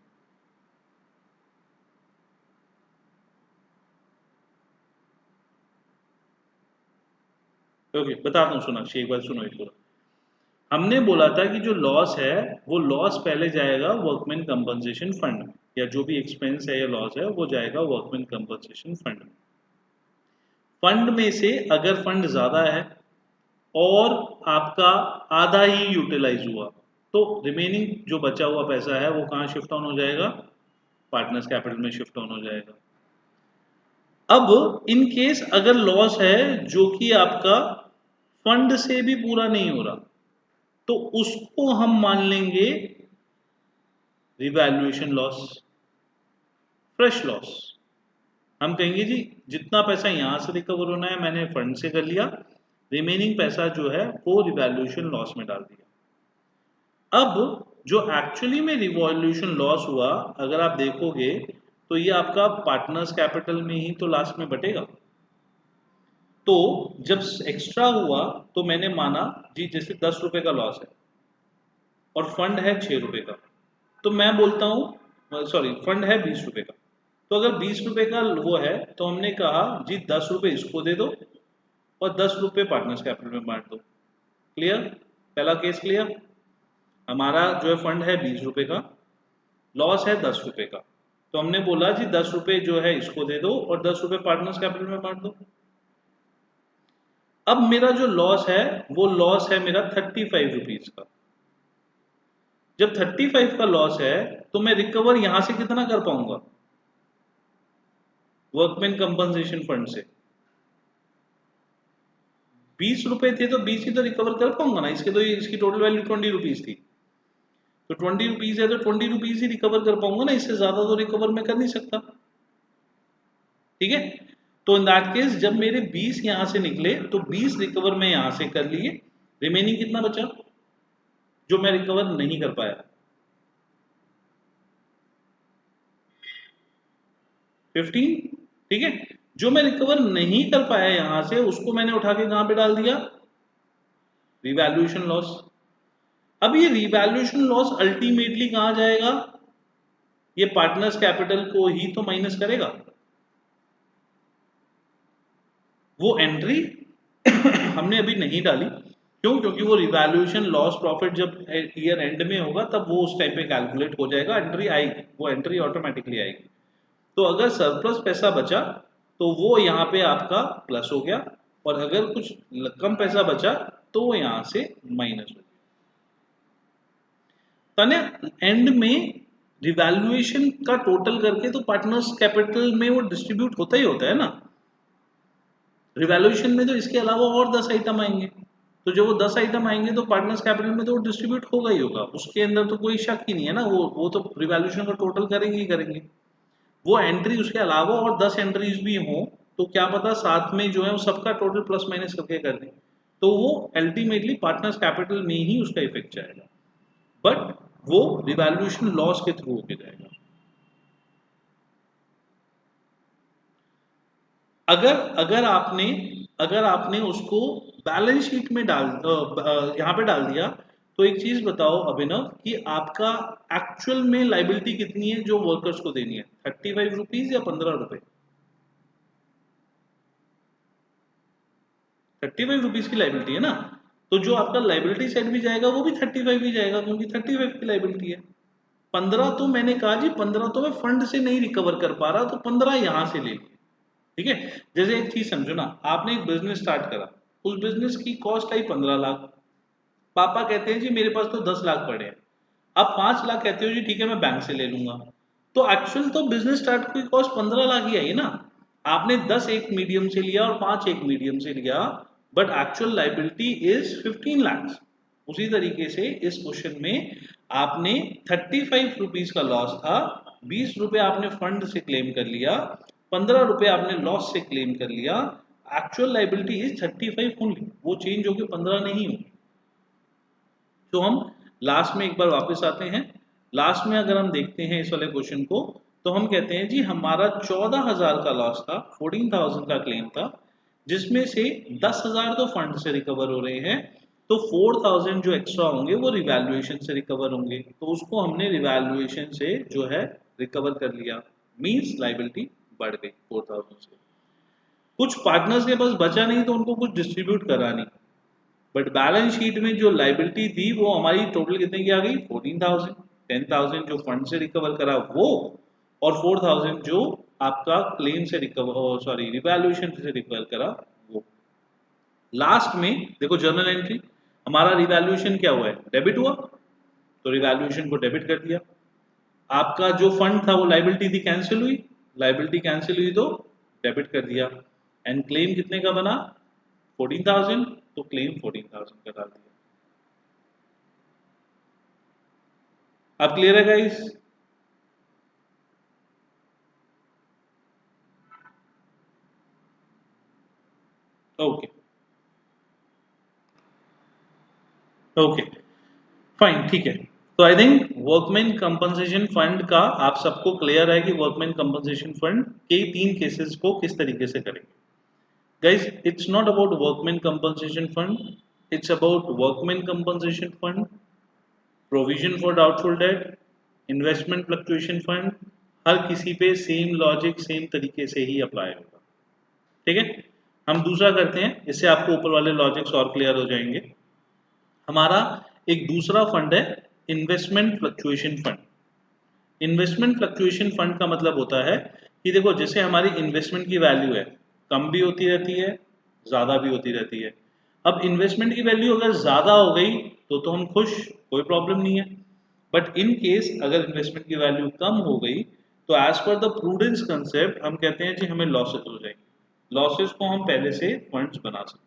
ओके, बताता हूँ, सोनाक्षी एक बार सुनो एक पूरा। हमने बोला था कि जो लॉस है वो लॉस पहले जाएगा वर्कमैन कंपनसेशन फंड में, या जो भी एक्सपेंस है या लॉस है वो जाएगा वर्कमैन कंपनसेशन फंड में। फंड में से अगर फंड ज्यादा है और आपका आधा ही यूटिलाइज हुआ, तो रिमेनिंग जो बचा हुआ पैसा है वो कहाँ शिफ्ट ऑन हो जाएगा? पार्टनर्स कैपिटल में शिफ्ट ऑन हो जाएगा। अब इन केस अगर लॉस है जो कि आपका फंड से भी पूरा नहीं हो रहा, तो उसको हम मान लेंगे रिवैल्यूएशन लॉस, फ्रेश लॉस। हम कहेंगे जी जितना पैसा यहां से रिकवर होना है मैंने फंड से कर लिया, रिमेनिंग पैसा जो है वो रिवैल्यूएशन लॉस में डाल दिया। अब जो एक्चुअली में रिवॉल्यूशन लॉस हुआ, अगर आप देखोगे तो ये आपका पार्टनर्स कैपिटल में ही तो लास्ट में बटेगा। तो जब एक्स्ट्रा हुआ तो मैंने माना जी जैसे 10 रुपए का लॉस है और फंड है 6 रुपए का, तो मैं बोलता हूँ, सॉरी फंड है 20 रुपए का, तो अगर 20 रुपए का वो है तो हमने कहा जी 10 रुपए इसको दे दो और 10 रुपए पार्टनर्स कैपिटल में बांट दो। क्लियर? पहला केस क्लियर। हमारा जो है फंड है 20 रुपए का, लॉस है 10 रुपए का, तो हमने बोला जी 10 रुपए जो है इसको दे दो और 10 रुपए पार्टनर्स कैपिटल में बांट दो। अब मेरा जो लॉस है वो लॉस है मेरा 35 रुपीज का। जब 35 का लॉस है तो मैं रिकवर यहां से कितना कर पाऊंगा? वर्कमैन कंपनसेशन फंड से 20 रुपए थे तो 20 ही तो रिकवर कर पाऊंगा ना, इसके तो इसकी टोटल वैल्यू 20 रुपीज थी, तो 20 रुपीज है तो 20 रुपीज ही रिकवर कर पाऊंगा ना, इससे ज्यादा तो रिकवर मैं कर नहीं सकता। ठीक है, तो इन दैट केस जब मेरे 20 यहां से निकले तो 20 रिकवर मैं यहां से कर लिए, रिमेनिंग कितना बचा जो मैं रिकवर नहीं कर पाया? 15। ठीक है, जो मैं रिकवर नहीं कर पाया यहां से उसको मैंने उठा के कहां पे डाल दिया? Revaluation loss. अब ये रिवैल्यूएशन लॉस अल्टीमेटली कहां जाएगा? ये पार्टनर्स कैपिटल को ही तो माइनस करेगा। वो एंट्री हमने अभी नहीं डाली, क्यों? क्योंकि वो रिवैल्यूएशन लॉस प्रॉफिट जब ईयर एंड में होगा तब वो उस टाइम पे कैलकुलेट हो जाएगा, एंट्री आएगी, वो एंट्री ऑटोमेटिकली आएगी। तो अगर सरप्लस पैसा बचा तो वो यहाँ पे आपका प्लस हो गया, और अगर कुछ कम पैसा बचा तो वो यहाँ से माइनस हो गया। एंड में रिवैल्यूएशन का टोटल करके तो पार्टनर्स कैपिटल में वो डिस्ट्रीब्यूट होता ही होता है ना। रिवैल्यूएशन में तो इसके अलावा और 10 आइटम आएंगे, तो जब वो 10 आइटम आएंगे तो पार्टनर्स कैपिटल में तो वो डिस्ट्रीब्यूट होगा ही होगा, उसके अंदर तो कोई शक ही नहीं है ना, वो तो रिवैल्यूएशन का टोटल करेंगे ही करेंगे। वो एंट्री उसके अलावा और 10 एंट्रीज भी हों तो क्या पता साथ में जो है वो सबका टोटल प्लस माइनस करके कर दें, तो वो अल्टीमेटली पार्टनर्स कैपिटल में ही उसका इफेक्ट जाएगा, बट वो रिवैल्यूएशन लॉस के थ्रू होके जाएगा। अगर अगर आपने उसको बैलेंस शीट में यहाँ पे डाल दिया, तो एक चीज बताओ अभिनव कि आपका एक्चुअल में लाइबिलिटी कितनी है जो वर्कर्स को देनी है? 35 रुपीज या 15 रुपए? 35 रुपीज की लाइबिलिटी है ना। तो जो आपका लाइबिलिटी साइड भी जाएगा वो भी 35 ही जाएगा, क्योंकि 35 की लाइबिलिटी है। 15 तो मैंने कहा जी 15 तो मैं फंड से नहीं रिकवर कर पा रहा, तो 15 यहां से ले लिया। ठीक है, जैसे एक चीज समझो ना, आपने एक बिजनेस स्टार्ट करा, उस बिजनेस की कॉस्ट आई 15 लाख। पापा कहते हैं जी मेरे पास तो 10 लाख पड़े हैं। आप 5 लाख कहते हो जी ठीक है मैं बैंक से ले लूंगा, तो एक्चुअल तो बिजनेस स्टार्ट की कॉस्ट 15 लाख ही आई ना। आपने 10 एक मीडियम से लिया और 5 एक मीडियम से लिया, but actual liability is 15 lakh. उसी तरीके से इस क्वेश्चन में आपने 35 रुपीज का लॉस था, 20 रुपए आपने फंड से क्लेम कर लिया, 15 रुपए आपने लॉस से क्लेम कर लिया। एक्चुअल लाइबिलिटी इज 35 ओनली, वो चेंज होगी 15 नहीं होगी। तो हम लास्ट में एक बार वापस आते हैं। लास्ट में अगर हम देखते हैं इस वाले क्वेश्चन को, तो हम कहते हैं जी हमारा 14,000 का लॉस था, 14,000 का क्लेम था, जिसमें से 10,000 तो फंड से रिकवर हो रहे हैं, तो 4,000 जो एक्स्ट्रा होंगे वो रिवैल्यूएशन से रिकवर होंगे, तो उसको हमने रिवैल्यूएशन से जो है रिकवर कर लिया, मींस लाइबिलिटी बढ़ गई 4,000 से। कुछ पार्टनर्स के पास बचा नहीं तो उनको कुछ डिस्ट्रीब्यूट करा नहीं, बट बैलेंस शीट में जो लाइबिलिटी थी वो हमारी टोटल कितने की आ गई 14,000। 10,000 जो फंड से रिकवर करा वो, और 4,000 जो आपका क्लेम से रिकवर, सॉरी रिवैल्यूएशन से रिकवर करा वो। लास्ट में देखो जर्नल एंट्री, हमारा रिवैल्यूएशन क्या हुआ है, डेबिट हुआ, तो रिवैल्यूएशन को डेबिट कर दिया। आपका जो फंड था वो लाइबिलिटी थी, कैंसिल हुई, लाइबिलिटी कैंसिल हुई तो डेबिट कर दिया। एंड क्लेम कितने का बना 14,000, तो क्लेम 14,000 का डाल दिया। अब क्लियर है गाइस? ओके ओके फाइन, ठीक है। तो I think workman compensation fund का आप सबको क्लियर है कि वर्कमैन कंपनसेशन फंड के 3 केसेस को किस तरीके से करेंगे। Guys it's not about workman compensation fund, it's about workman compensation fund, provision for doubtful debt, investment fluctuation fund, हर किसी पे सेम लॉजिक सेम तरीके से ही अप्लाई होगा। ठीक है, हम दूसरा करते हैं, इससे आपको ऊपर वाले लॉजिक्स और क्लियर हो जाएंगे। हमारा एक दूसरा फंड है investment fluctuation fund. Investment fluctuation fund का मतलब होता है कि देखो जैसे हमारी इन्वेस्टमेंट की वैल्यू है, कम भी होती रहती है, ज़्यादा भी होती रहती है। अब इन्वेस्टमेंट की वैल्यू अगर ज़्यादा हो गई तो हम खुश, कोई प्रॉब्लम नहीं है। बट इन केस अगर इन्वेस्टमेंट की वैल्यू कम हो गई तो as per the prudence concept हम कहते हैं कि हमें लॉसेस हो जाएंगे। लॉसेस को हम पहले से फंड्स बना सकते हैं।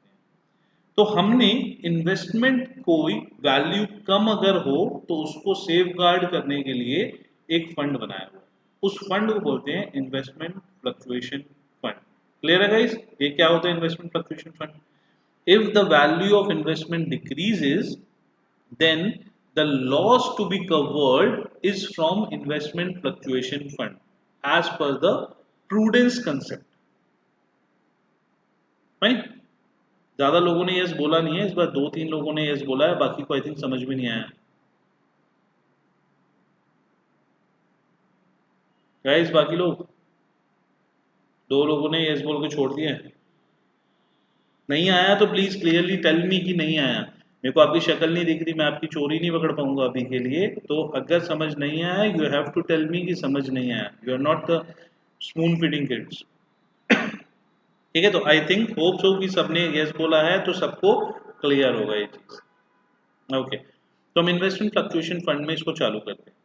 तो हमने इन्वेस्टमेंट कोई वैल्यू कम अगर हो तो उसको सेफ गार्ड करने के लिए एक फंड बनाया हुआ है, उस फंड को बोलते हैं इन्वेस्टमेंट फ्लक्चुएशन फंड। क्लियर है गाइस, ये क्या होता है investment fluctuation fund? If the value of investment decreases then the loss to be covered is from investment fluctuation fund as per the prudence concept। Right, ज्यादा लोगों ने yes बोला नहीं है इस बार, 2-3 लोगों ने यस बोला है, बाकी को आई थिंक समझ में नहीं आया। गाइस बाकी लोग, 2 लोगों ने यस बोल के छोड़ दिया है। नहीं आया तो प्लीज क्लियरली टेल मी कि नहीं आया। मेरे को आपकी शक्ल नहीं दिख रही, मैं आपकी चोरी नहीं पकड़ पाऊंगा अभी के लिए, तो अगर समझ नहीं आया you have to tell me कि समझ नहीं आया। You are not the spoon feeding kids. ठीक है, तो आई थिंक होप सो कि सबने यस बोला है तो सबको क्लियर होगा ये चीज। ओके, तो हम इन्वेस्टमेंट फ्लक्चुएशन फंड में इसको चालू करते हैं।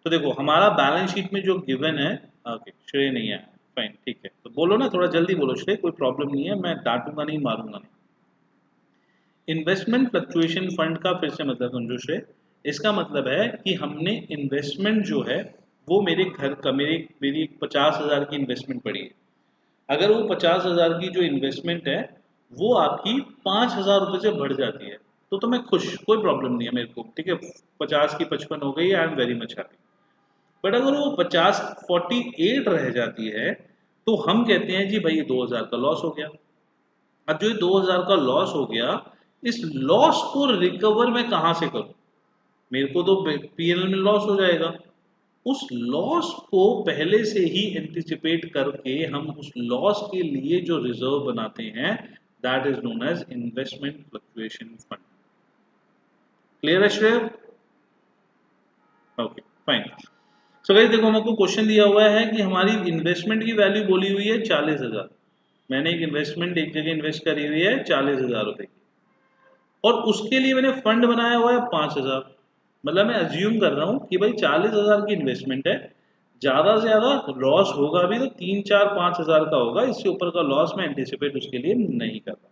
तो देखो हमारा बैलेंस शीट में जो गिवन है, ओके श्रेय नहीं है, फाइन ठीक है, तो बोलो ना थोड़ा जल्दी बोलो श्रेय, कोई प्रॉब्लम नहीं है, मैं डांटूंगा नहीं मारूंगा नहीं। इन्वेस्टमेंट फ्लक्चुएशन फंड का फिर से मतलब समझो श्रेय, इसका मतलब है कि हमने इन्वेस्टमेंट जो है वो मेरे घर का, मेरी 50,000 की इन्वेस्टमेंट पड़ी है। अगर वो 50,000 की जो इन्वेस्टमेंट है वो आपकी 5,000 रुपये से बढ़ जाती है तो मैं खुश, कोई प्रॉब्लम नहीं है मेरे को, ठीक है, 50 की 55 हो गई, I am very much happy. But अगर वो 48 रह जाती है तो हम कहते हैं जी भाई 2,000 का लॉस हो गया। अब जो 2,000 का लॉस हो गया, इस लॉस को रिकवर मैं कहां से करूं? मेरे को तो पीएनएल में लॉस हो जाएगा। उस लॉस को पहले से ही एंटिसिपेट करके हम उस लॉस के लिए जो रिजर्व बनाते हैं that is known as investment fluctuation fund. Clear है Shrey? Okay fine. So guys देखो हमको क्वेश्चन दिया हुआ है कि हमारी इन्वेस्टमेंट की वैल्यू बोली हुई है 40,000। मैंने एक इन्वेस्टमेंट एक जगह इन्वेस्ट करी हुई है 40,000 रुपए की, और उसके लिए मैंने फंड बनाया हुआ है 5,000। मतलब मैं अज्यूम कर रहा हूँ कि भाई 40,000 की इन्वेस्टमेंट है, ज्यादा से ज्यादा लॉस होगा भी तो 3, 4, 5,000 का होगा, इससे ऊपर का लॉस मैं एंटिसिपेट उसके लिए नहीं कर रहा।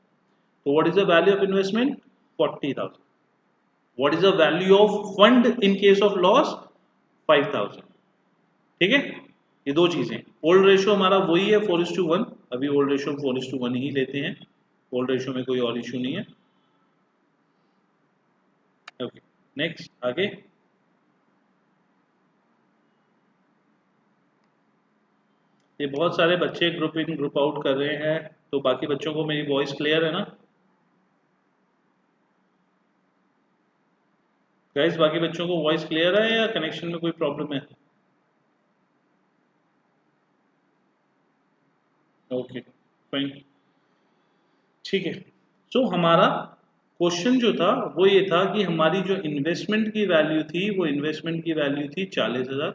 तो what is the value of investment? 40,000। What is the value of fund in case of loss? 5,000। ठीक है, ये दो चीजें। ओल्ड रेशियो हमारा वही है 4:1। अभी ओल्ड रेशियो 4:1 ही लेते हैं, ओल्ड रेशियो में कोई और इशू नहीं है। ओके नेक्स्ट आगे। ये बहुत सारे बच्चे ग्रुप इन ग्रुप आउट कर रहे हैं, तो बाकी बच्चों को मेरी वॉइस क्लियर है ना गाइस? बाकी बच्चों को वॉइस क्लियर है या कनेक्शन में कोई प्रॉब्लम है? ओके फाइन, ठीक है। सो हमारा क्वेश्चन जो था वो ये था कि हमारी जो इन्वेस्टमेंट की वैल्यू थी वो इन्वेस्टमेंट की वैल्यू थी 40,000।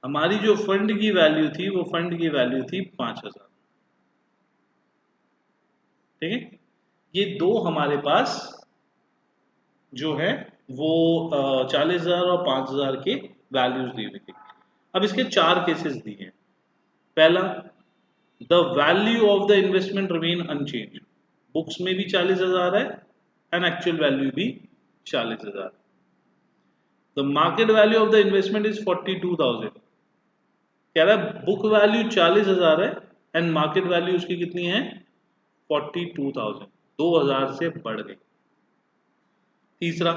हमारी जो फंड की वैल्यू थी वो फंड की वैल्यू थी 5,000। ठीक है, ये दो हमारे पास जो है वो 40,000 और 5,000 के वैल्यूज दी हुई थी। अब इसके चार केसेस दिए हैं। पहला, the value of the investment remain unchanged. Books में भी 40,000 है एंड एक्चुअल वैल्यू भी 40,000। The market value of the investment is 42,000। कह रहा है बुक वैल्यू 40,000 है एंड मार्केट वैल्यू उसकी कितनी है? 42,000, 2,000 से बढ़ गई। तीसरा,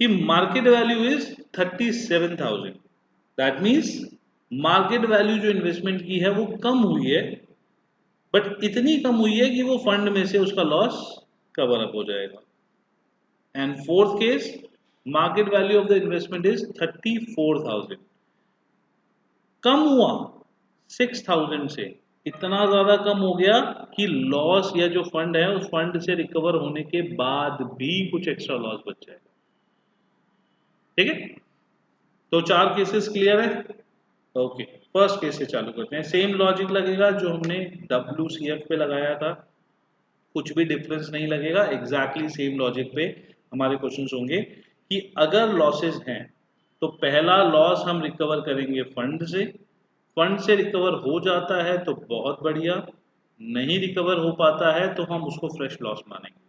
कि market value is 37,000। That means market value जो इन्वेस्टमेंट की है वो कम हुई है, बट इतनी कम हुई है कि वो फंड में से उसका लॉस कवर अप हो जाएगा। And fourth case, market value of the investment is 34,000। कम हुआ 6,000 से, इतना ज्यादा कम हो गया कि लॉस या जो फंड है उस फंड से रिकवर होने के बाद भी कुछ एक्स्ट्रा लॉस बच जाएगा। ठीक है, तो चार केसेस क्लियर है। ओके, फर्स्ट केस से चालू करते हैं। सेम लॉजिक लगेगा जो हमने WCF पे लगाया था, कुछ भी डिफरेंस नहीं लगेगा, एग्जैक्टली सेम लॉजिक पे हमारे क्वेश्चंस होंगे कि अगर लॉसेस हैं तो पहला लॉस हम रिकवर करेंगे फंड से, फंड से रिकवर हो जाता है तो बहुत बढ़िया, नहीं रिकवर हो पाता है तो हम उसको फ्रेश लॉस मानेंगे।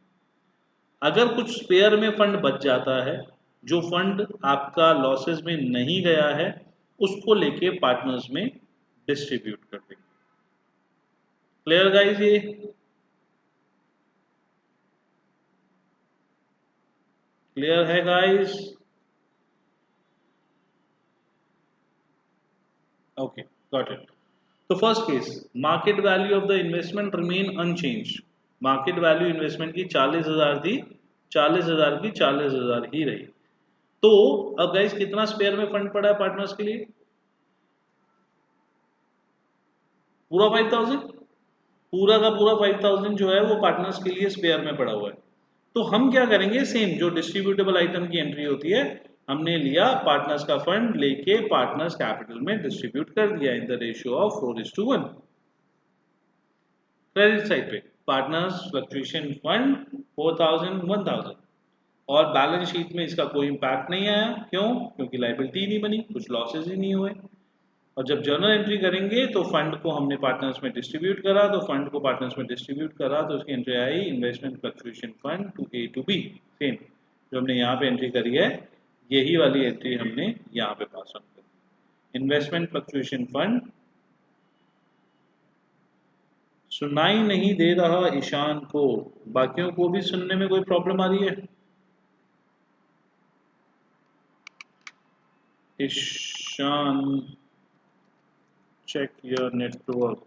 अगर कुछ स्पेयर में फंड बच जाता है, जो फंड आपका लॉसेस में नहीं गया है, उसको लेके पार्टनर्स में डिस्ट्रीब्यूट कर देंगे। Clear guys? ये क्लियर है गाइस? Okay got it. तो first case, market value of the investment remain unchanged. Market value investment की 40,000 थी, 40,000 की 40,000 ही रही। तो अब गाइस कितना स्पेयर में फंड पड़ा है पार्टनर्स के लिए? पूरा 5,000। पूरा का पूरा 5,000 जो है वो पार्टनर्स के लिए स्पेयर में पड़ा हुआ है। तो हम क्या करेंगे, सेम जो डिस्ट्रीब्यूटेबल आइटम की एंट्री होती है, हमने लिया पार्टनर्स का फंड लेके पार्टनर्स कैपिटल में डिस्ट्रीब्यूट कर दिया in the ratio of 4:1। Credit side पे पार्टनर्स फ्लक्चुएशन फंड 4,000 1,000, और बैलेंस शीट में इसका कोई इंपैक्ट नहीं आया। क्यों? क्योंकि लाइबिलिटी नहीं बनी, कुछ लॉसेज ही नहीं हुए। और जब जर्नल एंट्री करेंगे तो फंड को हमने पार्टनर्स में डिस्ट्रीब्यूट करा, तो फंड को पार्टनर्स में डिस्ट्रीब्यूट करा तो उसकी एंट्री आई investment fluctuation fund to A to B। Same जो हमने यहाँ पे एंट्री करी है, यही वाली एंट्री हमने यहाँ पे पास ऑन करी, इन्वेस्टमेंट फ्लक्चुएशन फंड। सुनाई नहीं दे रहा ईशान को, बाकियों को भी सुनने में कोई प्रॉब्लम आ रही है? Ishan check your network।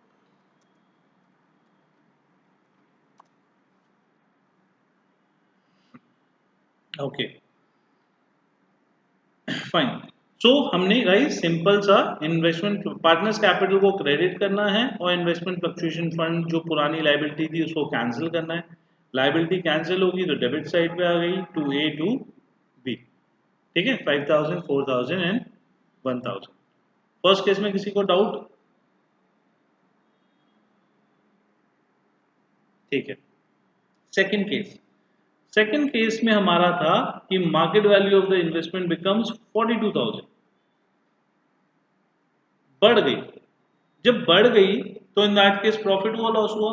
Okay fine. हमने गाइस सिंपल सा इन्वेस्टमेंट पार्टनर्स कैपिटल को क्रेडिट करना है और इन्वेस्टमेंट फ्लक्चुएशन फंड जो पुरानी लाइबिलिटी थी उसको कैंसिल करना है। लाइबिलिटी कैंसिल होगी तो डेबिट साइड पे आ गई टू ए टू बी। ठीक है, 5000, 4000 एंड 1000। फर्स्ट केस में किसी को डाउट? ठीक है। सेकंड केस में हमारा था कि market value of the investment becomes 42,000, बढ़ गई। जब बढ़ गई तो इन दैट केस प्रॉफिट हुआ लॉस हुआ?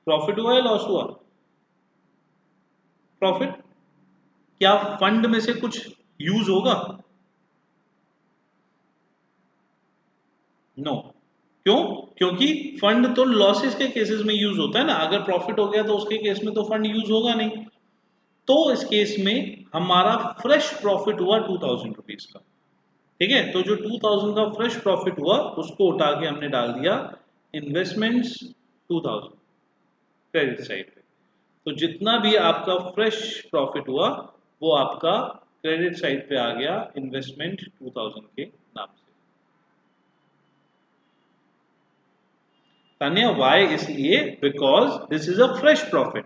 प्रॉफिट हुआ या लॉस हुआ? प्रॉफिट। क्या फंड में से कुछ यूज होगा? नो। क्यों? क्योंकि फंड तो लॉसेस के केसेस में यूज होता है ना, अगर प्रॉफिट हो गया तो उसके केस में तो फंड यूज होगा नहीं। तो इस केस में हमारा फ्रेश प्रॉफिट हुआ 2000 रुपीज का। ठीक है, तो जो 2000 का फ्रेश प्रॉफिट हुआ उसको उठा के हमने डाल दिया इन्वेस्टमेंट्स 2000 क्रेडिट साइड पे। तो जितना भी आपका फ्रेश प्रॉफिट हुआ वो आपका क्रेडिट साइड पे आ गया इन्वेस्टमेंट 2000 के नाम से। तान्या वाई? इसलिए because this is a fresh profit.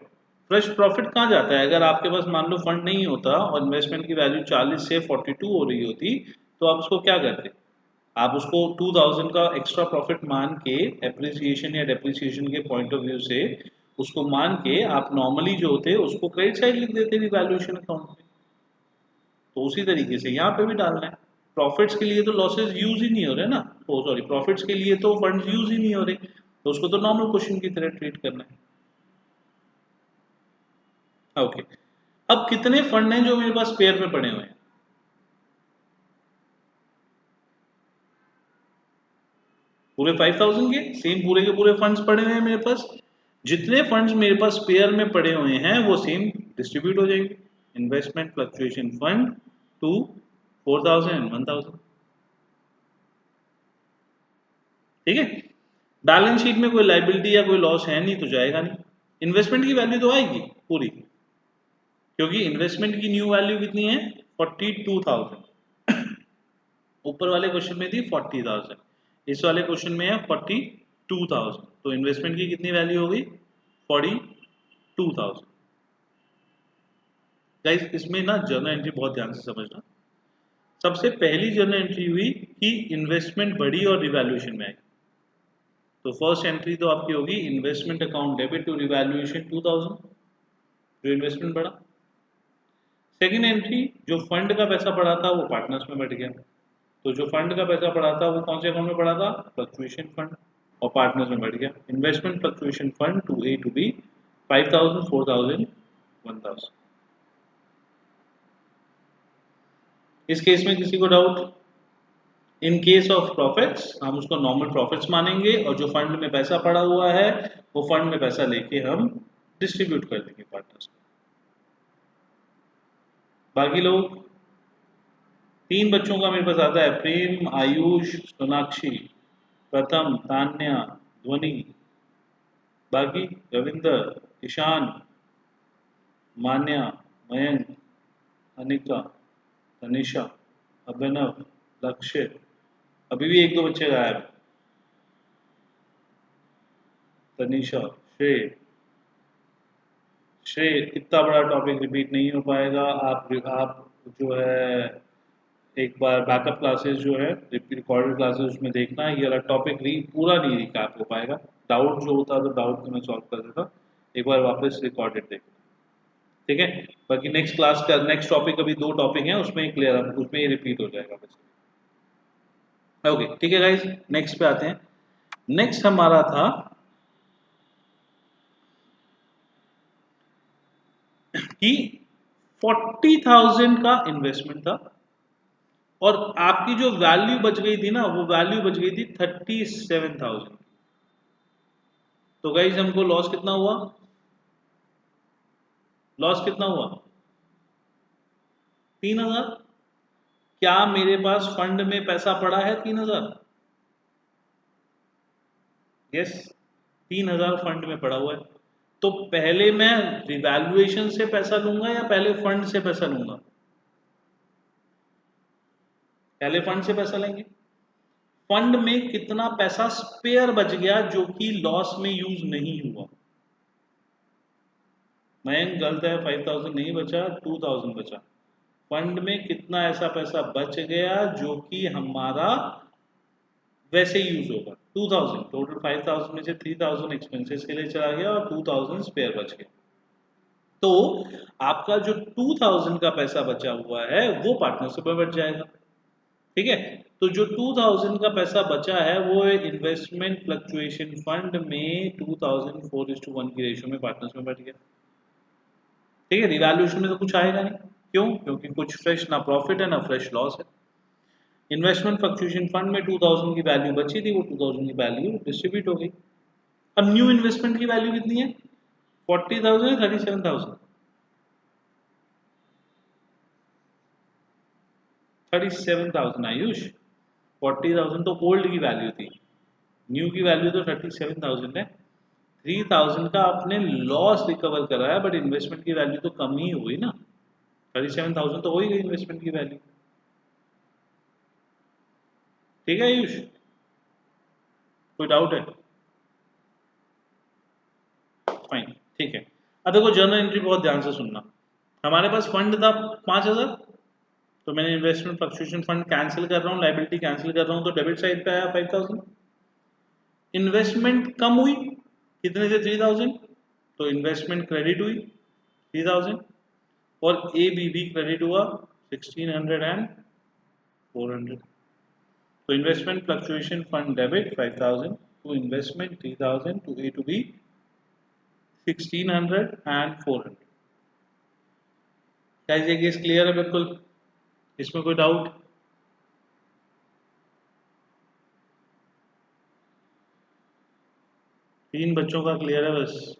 Fresh profit कहाँ जाता है? अगर आपके पास मान लो फंड नहीं होता और इन्वेस्टमेंट की वैल्यू 40 से 42 हो रही होती तो आप उसको क्या करते? आप उसको 2000 का एक्स्ट्रा प्रॉफिट मान के एप्रिसिएशन या डेप्रिसिएशन के पॉइंट ऑफ व्यू से उसको मान के आप नॉर्मली जो होते उसको क्रेडिट साइड लिख देते वैल्यूएशन अकाउंट में। तो उसी तरीके से यहाँ पे भी डालना है। प्रॉफिट्स के लिए तो लॉसेस यूज ही नहीं हो रहे ना, ओ सॉरी, प्रॉफिट्स के लिए तो फंड्स यूज ही नहीं हो रहे, तो उसको तो नॉर्मल क्वेश्चन की तरह ट्रीट करना है। ओके। अब कितने फंड हैं जो मेरे पास पेयर में पड़े हुए हैं? पूरे 5000 के सेम पूरे के पूरे फंड्स पड़े हुए हैं मेरे पास। जितने फंड्स मेरे पास पेयर में पड़े हुए हैं वो सेम डिस्ट्रीब्यूट हो जाएंगे। Investment fluctuation fund to 4000 and 1000। ठीक है, बैलेंस शीट में कोई लाइबिलिटी या कोई लॉस है नहीं तो जाएगा नहीं। इन्वेस्टमेंट की वैल्यू तो आएगी पूरी, क्योंकि इन्वेस्टमेंट की न्यू वैल्यू कितनी है? 42,000। ऊपर वाले क्वेश्चन में थी 40,000, इस वाले क्वेश्चन में है 42,000, तो इन्वेस्टमेंट की कितनी वैल्यू हो गई? 42,000। गाइस इसमें ना जर्नल एंट्री बहुत ध्यान से समझना। सबसे पहली जर्नल एंट्री हुई कि इन्वेस्टमेंट बढ़ी और रिवैल्यूएशन में आई, तो फर्स्ट एंट्री तो आपकी होगी investment account debit to revaluation 2000, जो इन्वेस्टमेंट बढ़ा। सेकंड एंट्री, जो फंड का पैसा पड़ा था वो पार्टनर्स में बढ़ गया, तो जो फंड का पैसा पड़ा था वो कौन से अकाउंट में पड़ा था? फ्लक्चुएशन फंड, और पार्टनर्स में बढ़ गया। Investment fluctuation fund to A to B 5000, 4000, 1000। इस केस में किसी को doubt? In case of profits हम उसको नॉर्मल प्रॉफिट्स मानेंगे और जो फंड में पैसा पड़ा हुआ है वो फंड में पैसा लेके हम डिस्ट्रीब्यूट कर देंगे पार्टनर्स को। बाकी लोग, तीन बच्चों का मेरे पास आता है, प्रेम, आयुष, सोनाक्षी, प्रथम, तान्या, ध्वनि। बाकी रविंदर, ईशान, मान्या, मयंक, अनिका, तनिषा, अभिनव, लक्ष्य। अभी भी एक दो बच्चे गायब हैं। तनिषा, श्रेय। श्रेय, इतना बड़ा टॉपिक रिपीट नहीं हो पाएगा। आप जो है एक बार बैकअप क्लासेस जो है रिकॉर्डेड क्लासेस उसमें देखना, ये वाला टॉपिक पूरा नहीं रिकैप हो पाएगा। डाउट जो होता है तो डाउट तो मैं सॉल्व कर देता, एक बार वापस रिकॉर्डेड देखना। ठीक है, बाकी नेक्स्ट क्लास का नेक्स्ट टॉपिक, अभी दो टॉपिक हैं उसमें क्लियर, उसमें ही रिपीट हो जाएगा बस। ओके ठीक है गाइस, नेक्स्ट पे आते हैं। नेक्स्ट हमारा था कि 40,000 का इन्वेस्टमेंट था और आपकी जो वैल्यू बच गई थी ना वो वैल्यू बच गई थी 37,000। तो गाइस हमको लॉस कितना हुआ? लॉस कितना हुआ? 3,000। क्या मेरे पास फंड में पैसा पड़ा है 3,000? यस, 3,000 फंड में पड़ा हुआ है। तो पहले मैं रिवैल्यूएशन से पैसा लूंगा या पहले फंड से पैसा लूंगा? पहले फंड से पैसा लेंगे। फंड में कितना पैसा स्पेयर बच गया जो कि लॉस में यूज नहीं हुआ? मयंक गलत है, 5000 नहीं बचा, 2000 बचा। फंड में कितना ऐसा पैसा बच गया जो कि हमारा वैसे यूज होगा? 2000। टोटल 5000 में से 3000 एक्सपेंसेस के लिए चला गया और 2000 स्पेयर बच गया। तो आपका जो 2000 का पैसा बचा हुआ है वो पार्टनरशिप में बच जाएगा। ठीक है, तो जो 2000 का पैसा बचा है वो इन्वेस्टमेंट फ्लक्चुएशन फंड में 2004:1 की रेशियो में पार्टनर्स में बैठ गया। ठीक है, रिवैल्यूएशन में तो कुछ आएगा नहीं। क्यों? क्योंकि कुछ फ्रेश ना प्रॉफिट है ना फ्रेश लॉस है। इन्वेस्टमेंट फ्लक्चुएशन फंड में 2000 की वैल्यू बची थी, वो 2000 की वैल्यू डिस्ट्रीब्यूट हो गई। अब न्यू इन्वेस्टमेंट की वैल्यू कितनी है? 40,000 या 37,000? 37,000 आयुष। 40,000 तो ओल्ड की वैल्यू थी, न्यू की वैल्यू तो 37,000 है। 3,000 का आपने लॉस रिकवर करा है, बट इन्वेस्टमेंट की वैल्यू तो कम ही हुई ना। 37,000 तो हो ही गई इन्वेस्टमेंट की वैल्यू। ठीक है आयुष, कोई डाउट है? फाइन, ठीक है। अब देखो जर्नल एंट्री बहुत ध्यान से सुनना। हमारे पास फंड था 5,000, तो मैंने इन्वेस्टमेंट फ्लक्चुएशन फंड कैंसिल कर रहा हूँ, लाइबिलिटी कैंसिल कर रहा हूँ, तो डेबिट साइड पे आया 5,000। इन्वेस्टमेंट कम हुई कितने से? 3,000, तो इन्वेस्टमेंट क्रेडिट हुई 3,000 और ए बी भी क्रेडिट हुआ 1,600 एंड 400। तो investment fluctuation fund debit 5,000 to investment 3,000 to A to B 1,600 and 400। क्या ये केस क्लियर है? बिल्कुल, इसमें कोई डाउट? तीन बच्चों का क्लियर है बस।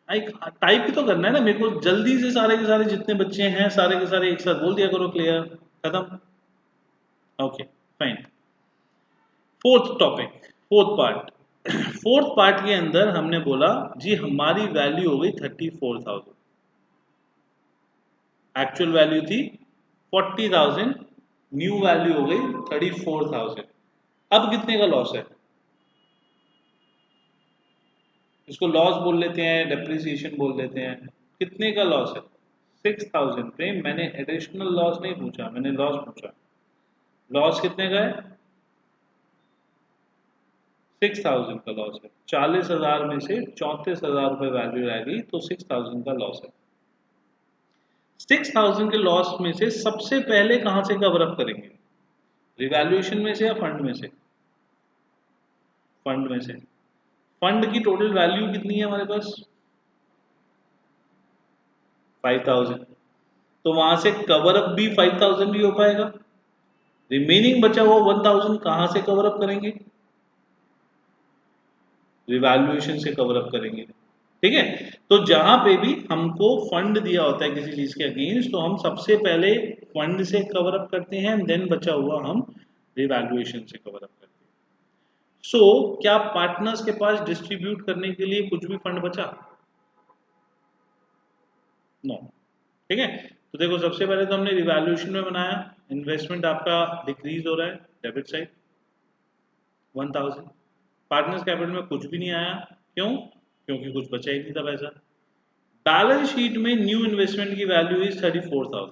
टाइप भी तो करना है ना मेरे को, जल्दी से सारे के सारे जितने बच्चे हैं सारे के सारे एक साथ बोल दिया करो क्लियर, खत्म। Okay fine. Fourth topic, fourth part. Fourth part के अंदर हमने बोला जी हमारी वैल्यू हो गई 34,000, एक्चुअल वैल्यू थी 40,000, न्यू वैल्यू हो गई 34,000। अब कितने का लॉस है? इसको लॉस बोल लेते हैं, डेप्रिसिएशन बोल लेते हैं। कितने का लॉस है? 6,000। प्रेम, मैंने एडिशनल लॉस नहीं पूछा, मैंने लॉस पूछा। लॉस कितने का है? 6,000 का लॉस है। 40,000 में से 34,000 रुपए वैल्यू रह गई, तो 6,000 का लॉस है। 6,000 के लॉस में से सबसे पहले कहां से कवर अप करेंगे? रिवैल्यूएशन में से या फंड में से? फंड में से। फंड की टोटल वैल्यू कितनी है हमारे पास? 5,000। तो वहां से कवर अप भी 5,000 भी हो पाएगा। रिमेनिंग बचा हुआ 1,000 कहां से कवर अप करेंगे? रिवैल्यूएशन से कवर अप करेंगे। ठीक है, तो जहां पे भी हमको फंड दिया होता है किसी चीज के अगेंस्ट, तो हम सबसे पहले फंड से कवर अप करते हैं, देन बचा हुआ हम रिवैल्यूएशन से कवर अप करते हैं। सो क्या पार्टनर्स के पास डिस्ट्रीब्यूट करने के लिए कुछ भी फंड बचा? नो। ठीक है, तो देखो सबसे पहले तो हमने रिवैल्यूएशन में बनाया, इन्वेस्टमेंट आपका डिक्रीज हो रहा है, डेबिट साइड 1,000। पार्टनर्स कैपिटल में कुछ भी नहीं आया, क्यों? क्योंकि कुछ बचा ही नहीं था पैसा। बैलेंस शीट में न्यू इन्वेस्टमेंट की वैल्यू इज 34,000।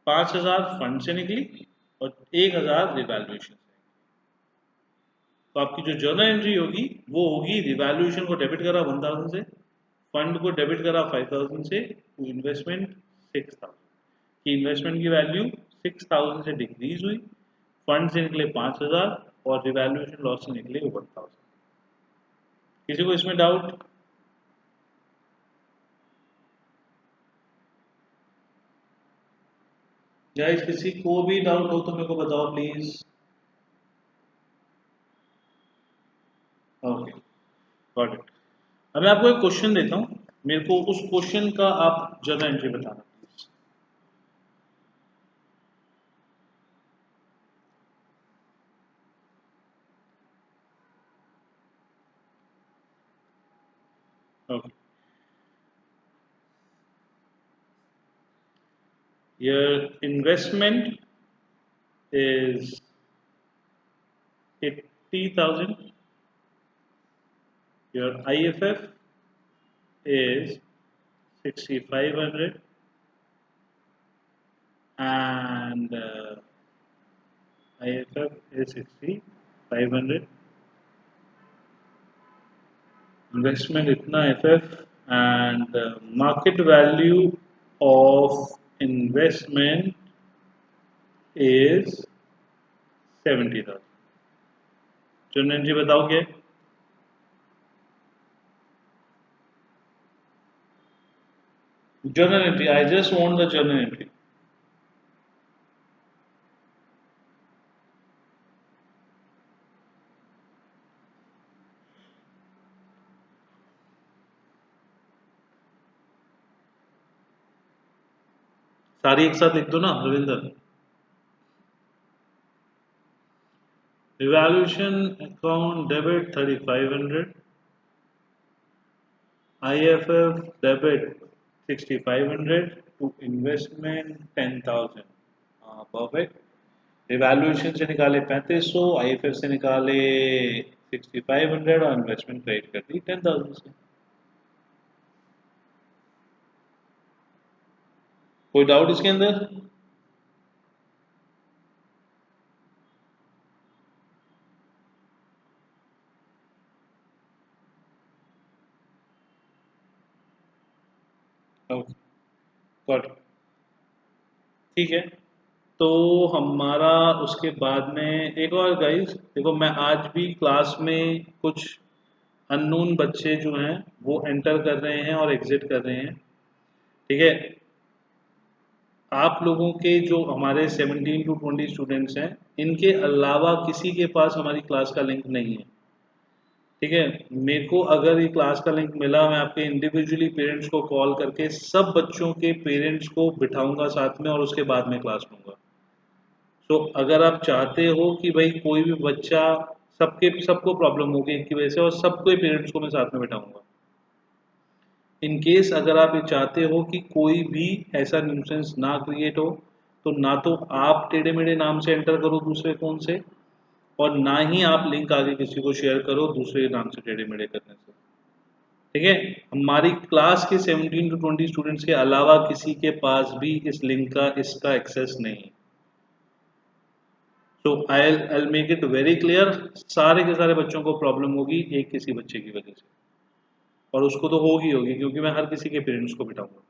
5,000 फंड से निकली और 1,000 रिवैल्यूएशन से। तो आपकी जो जर्नल एंट्री होगी वो होगी, रिवैल्यूएशन को डेबिट करा 1,000 से, फंड को डेबिट करा 5,000 से, टू इन्वेस्टमेंट 6,000। कि इन्वेस्टमेंट की वैल्यू 6,000 से डिक्रीज हुई, फंड से निकले 5,000 और रिवैल्यूएशन लॉस से निकले 1,000। किसी को इसमें डाउट? गाइस किसी को भी डाउट हो तो मेरे को बताओ प्लीज। Okay, got it. अब मैं आपको एक क्वेश्चन देता हूँ, मेरे को उस क्वेश्चन का आप जर्नल एंट्री बताना please. Okay. Your investment is 80,000. Your IFF is 6,500, and IFF is 6,500. Investment itna FF, and market value of investment is 70,000. चंदन जी बताओ क्या है? Journal entry. I just want the journal entry. सारी एक साथ लिख दो ना Ravinder. Evaluation account debit 3,500. IFF debit 6,500 to investment 10,000. Perfect. Revaluation से निकाले 3500, आईएफएफ से निकाले 6500 और इन्वेस्टमेंट क्रेडिट कर दी 10,000 से. कोई डाउट इसके अंदर? Okay, got. ठीक है, तो हमारा उसके बाद में एक और गाइस देखो, मैं आज भी क्लास में कुछ अननोन बच्चे जो हैं वो एंटर कर रहे हैं और एग्जिट कर रहे हैं. ठीक है, आप लोगों के जो हमारे 17 to 20 स्टूडेंट्स हैं, इनके अलावा किसी के पास हमारी क्लास का लिंक नहीं है. ठीक है, मेरे को अगर ये क्लास का लिंक मिला, मैं आपके इंडिविजुअली पेरेंट्स को कॉल करके सब बच्चों के पेरेंट्स को बिठाऊंगा साथ में और उसके बाद में क्लास लूंगा. तो अगर आप चाहते हो कि भाई कोई भी बच्चा, सबको प्रॉब्लम होगी इनकी वजह से और सबको पेरेंट्स को मैं साथ में बिठाऊंगा. इन केस अगर आप ये चाहते हो कि कोई भी ऐसा न्यूसेंस ना क्रिएट हो, तो ना तो आप टेढ़े मेढ़े नाम से एंटर करो दूसरे फ़ोन से, और ना ही आप लिंक आगे किसी को शेयर करो दूसरे नाम से टेढ़े मेढ़े करने से. ठीक है, हमारी क्लास के 17 to 20 स्टूडेंट्स के अलावा किसी के पास भी इस लिंक का इसका एक्सेस नहीं है. तो I make it very clear, सारे के सारे बच्चों को प्रॉब्लम होगी एक किसी बच्चे की वजह से, और उसको तो होगी क्योंकि मैं हर किसी के पेरेंट्स को बिठाऊंगा.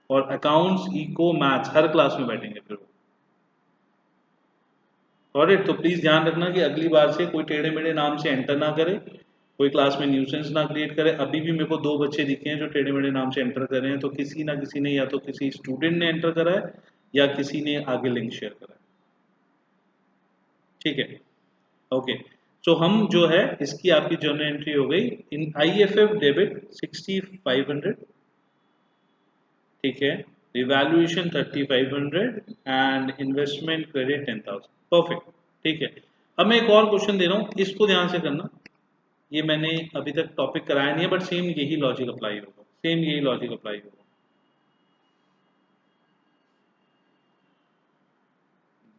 और अकाउंट्स, इको, मैथ्स हर क्लास में बैठेंगे फिर वो. ऑलराइट, तो प्लीज ध्यान रखना कि अगली बार से कोई टेढ़े मेढ़े नाम से एंटर ना करे, कोई क्लास में न्यूसेंस ना क्रिएट करे. अभी भी मेरे को 2 बच्चे दिखे हैं जो टेढ़े मेढ़े नाम से एंटर कर रहे हैं, तो किसी ना किसी ने, या तो किसी स्टूडेंट ने एंटर करा है या किसी ने आगे लिंक शेयर करा है. ठीक है, ओके. सो हम जो है इसकी आपकी जर्नल एंट्री हो गई. इन आईएफएफ डेबिट 6500. ठीक है, revaluation 3500 and investment credit 10,000. Perfect. ठीक है, अब मैं एक और क्वेश्चन दे रहा हूँ, इसको ध्यान से करना. ये मैंने अभी तक टॉपिक कराया नहीं है, बट सेम यही लॉजिक अप्लाई होगा, सेम यही लॉजिक अप्लाई होगा.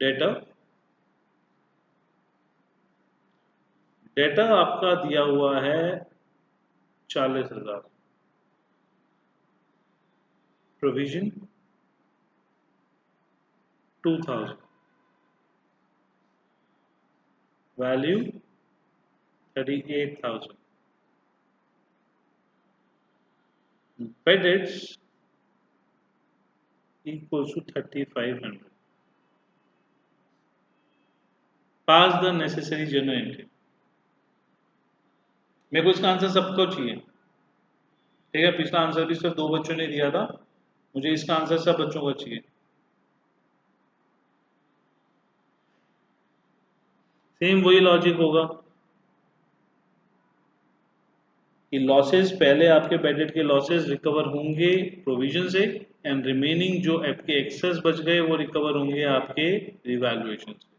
डेटा, डेटा आपका दिया हुआ है 40,000. Provision 2,000. Value 38,000. credits equals to 3,500. Pass the necessary journal entry. मेरे को इसका आंसर सबको चाहिए. ठीक है, पिछला आंसर भी सिर्फ 2 बच्चों ने दिया था, मुझे इसका आंसर सब बच्चों को चाहिए. सेम वही लॉजिक होगा कि लॉसेस पहले आपके बैडेड के लॉसेस रिकवर होंगे प्रोविजन से, एंड रिमेनिंग जो आपके एक्सेस बच गए वो रिकवर होंगे आपके रिवैल्यूएशन से.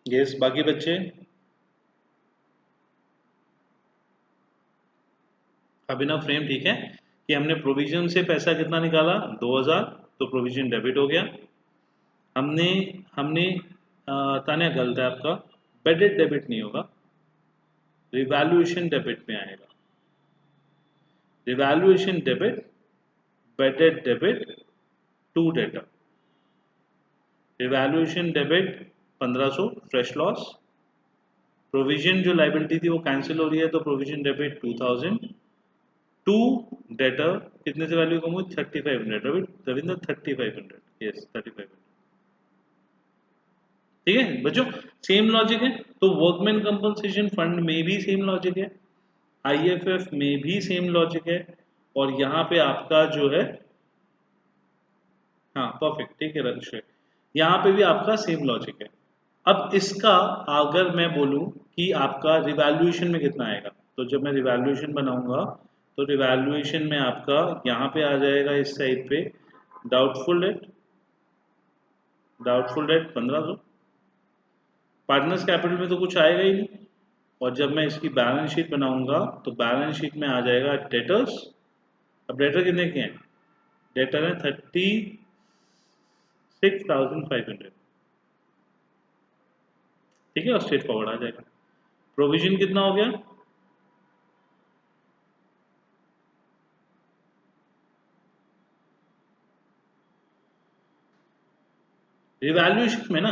यस, बाकी बच्चे अभिनव फ्रेम ठीक है कि हमने प्रोविजन से पैसा कितना निकाला 2000, तो प्रोविजन डेबिट हो गया। हमने हमने तान्या गलत है आपका, बेडेड डेबिट नहीं होगा, रिवैल्यूएशन डेबिट में आएगा। Revaluation debit, bad debt debit, to debtor. Revaluation debit 1500 fresh loss, provision जो लाइबिलिटी थी वो कैंसिल हो रही है तो प्रोविजन डेबिट 2000, टू डेटर कितने से वैल्यू कम हुई 3500, रविंद्र 3500, यस 3500। ठीक है बच्चों, सेम लॉजिक है। तो वर्कमैन कंपनसेशन फंड में भी सेम लॉजिक है, आईएफएफ में भी सेम लॉजिक है, और यहाँ पे आपका जो है, हाँ परफेक्ट ठीक है रक्षे, यहाँ पे भी आपका सेम लॉजिक है। अब इसका अगर मैं बोलूं कि आपका रिवैल्यूएशन में कितना आएगा, तो जब मैं रिवैल्यूएशन बनाऊंगा तो रिवैल्यूएशन में आपका यहाँ पे आ जाएगा इस साइड पे doubtful debt, doubtful debt 1500, partners capital में तो कुछ आएगा ही नहीं। और जब मैं इसकी बैलेंस शीट बनाऊंगा तो बैलेंस शीट में आ जाएगा डेटर्स। अब डेटर कितने के हैं, डेटर है 36,500, ठीक है, और स्ट्रेट फॉरवर्ड आ जाएगा। प्रोविजन कितना हो गया, रिवैल्यूएशन में ना,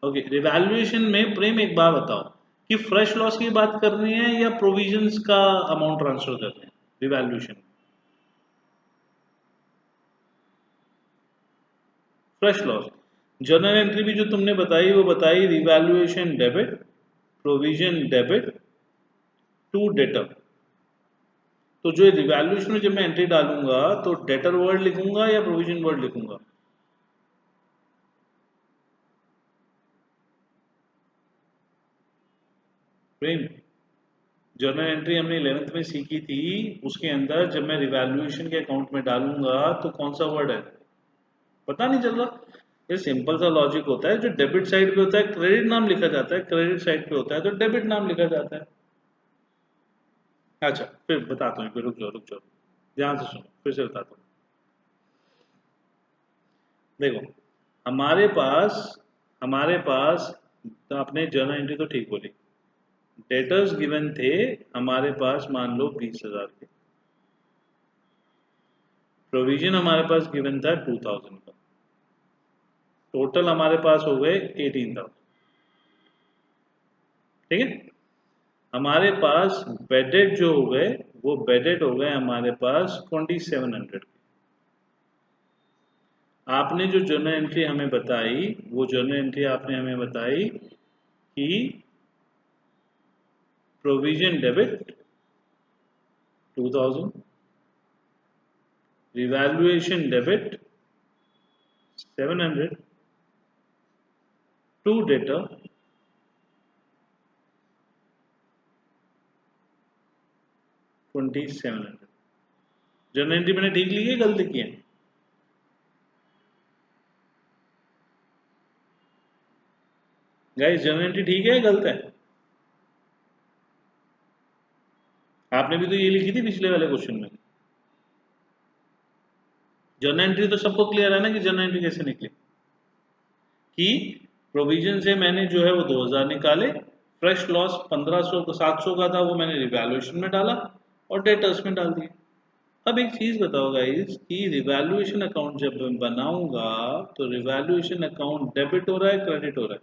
ओके रिवैल्यूएशन में प्रेम एक बार बताओ कि फ्रेश लॉस की बात करनी है या प्रोविजंस का अमाउंट ट्रांसफर करना है revaluation, fresh loss. Journal entry भी जो तुमने बताई वो बताई revaluation debit, provision debit, to debtor. तो जो रिवैल्यूएशन में जब मैं एंट्री डालूंगा तो डेटर वर्ड लिखूंगा या प्रोविजन वर्ड लिखूंगा, प्रेम जर्नल एंट्री हमने 11th में सीखी थी, उसके अंदर जब मैं रिवैल्यूएशन के अकाउंट में डालूंगा तो कौन सा वर्ड है, पता नहीं चल रहा। ये सिंपल सा लॉजिक होता है, जो डेबिट साइड पे होता है क्रेडिट नाम लिखा जाता है, क्रेडिट साइड पे होता है तो डेबिट नाम लिखा जाता है। अच्छा फिर बताता हूँ, फिर रुक जाओ रुक जाओ, ध्यान से सुनो फिर से बताता हूँ। देखो हमारे पास तो आपने जर्नल एंट्री तो ठीक बोली, डेटर्स गिवन थे हमारे पास मान लो 20,000 के, प्रोविजन हमारे पास गिवन था 2000 का, टोटल हमारे पास हो गए 18,000, ठीक है। हमारे पास बेडेड जो हो गए वो बेडेड हो गए हमारे पास 2700। आपने जो जर्नल एंट्री हमें बताई वो जर्नल एंट्री आपने हमें बताई कि provision debit 2000, revaluation debit 700, to debtor 2700। Journal entry मैंने ठीक ली है गलती की है, गाइस जर्नल एंट्री ठीक है गलत है, आपने भी तो ये लिखी थी पिछले वाले क्वेश्चन में। जर्नल एंट्री तो सबको क्लियर है ना कि जर्नल एंट्री कैसे निकली, कि प्रोविजन से मैंने जो है वो 2000 निकाले, फ्रेश लॉस 1500 700 का था वो मैंने रिवैल्यूएशन में डाला और डेटर्स में डाल दिया। अब एक चीज बताओ गाइस कि रिवैल्यूएशन अकाउंट जब मैं बनाऊंगा तो रिवैल्यूएशन अकाउंट डेबिट हो रहा है क्रेडिट हो रहा है,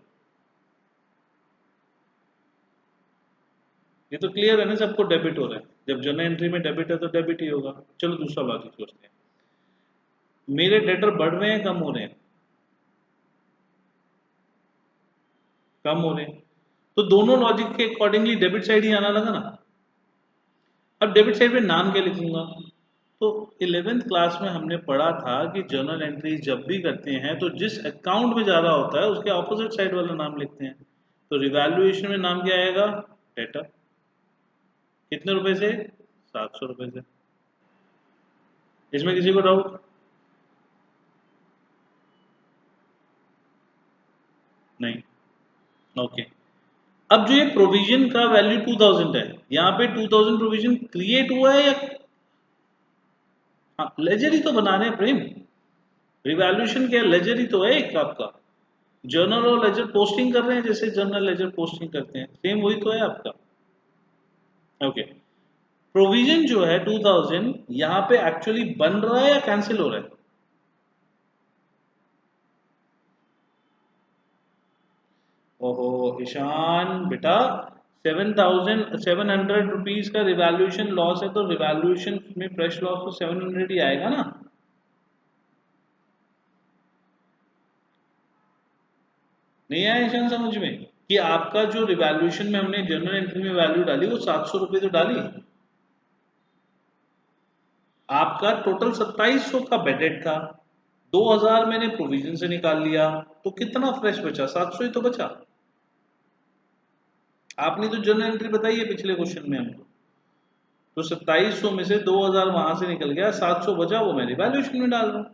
ये तो क्लियर है ना सबको डेबिट हो रहा है, जब जर्नल एंट्री में डेबिट है तो डेबिट ही होगा। चलो दूसरा लॉजिक सोचते हैं, मेरे डेटर बढ़ रहे हैं कम हो रहे हैं, कम हो रहे हैं, तो दोनों लॉजिक के अकॉर्डिंगली डेबिट साइड ही आना लगा ना। अब डेबिट साइड पे नाम क्या लिखूंगा, तो 11th क्लास में हमने पढ़ा था कि जर्नल एंट्री जब भी करते हैं तो जिस अकाउंट में ज्यादा होता है उसके ऑपोजिट साइड वाला नाम लिखते हैं। तो रिवैल्यूएशन में नाम क्या आएगा, डेटर, कितने रुपए से 700 रुपए से। इसमें किसी को डाउट, नहीं, ओके, अब जो ये प्रोविजन का वैल्यू 2000 है, यहाँ पे 2000 प्रोविजन क्रिएट हुआ है या हाँ, लेजर ही तो बना रहे हैं प्रेम। रिवैल्यूएशन क्या, लेजर ही तो है एक आपका। जर्नल और लेजर पोस्टिंग कर रहे हैं, जैसे जर्नल लेजर पोस्टिंग करते हैं, सेम वही तो है आपका। ओके, प्रोविजन जो है 2000 यहाँ पे एक्चुअली बन रहा है या कैंसिल हो रहा है? ओहो ईशान बेटा, 7700 रुपीज का रिवैल्यूएशन लॉस है, तो रिवैल्यूएशन में फ्रेश लॉस तो 700 ही आएगा ना। नहीं आया ईशान समझ में कि आपका जो रिवैल्यूएशन में हमने जर्नल एंट्री में वैल्यू डाली वो 700 रुपये तो डाली, आपका टोटल 2700 का बेडेड था, 2000 मैंने प्रोविजन से निकाल लिया, तो कितना फ्रेश बचा? 700 ही तो बचा। आपने तो जर्नल एंट्री बताई है पिछले क्वेश्चन में हमको, तो 2700 में से 2000 वहां से निकल गया, 700 बचा, वो मैं रिवैल्यूएशन में डाल रहा हूं।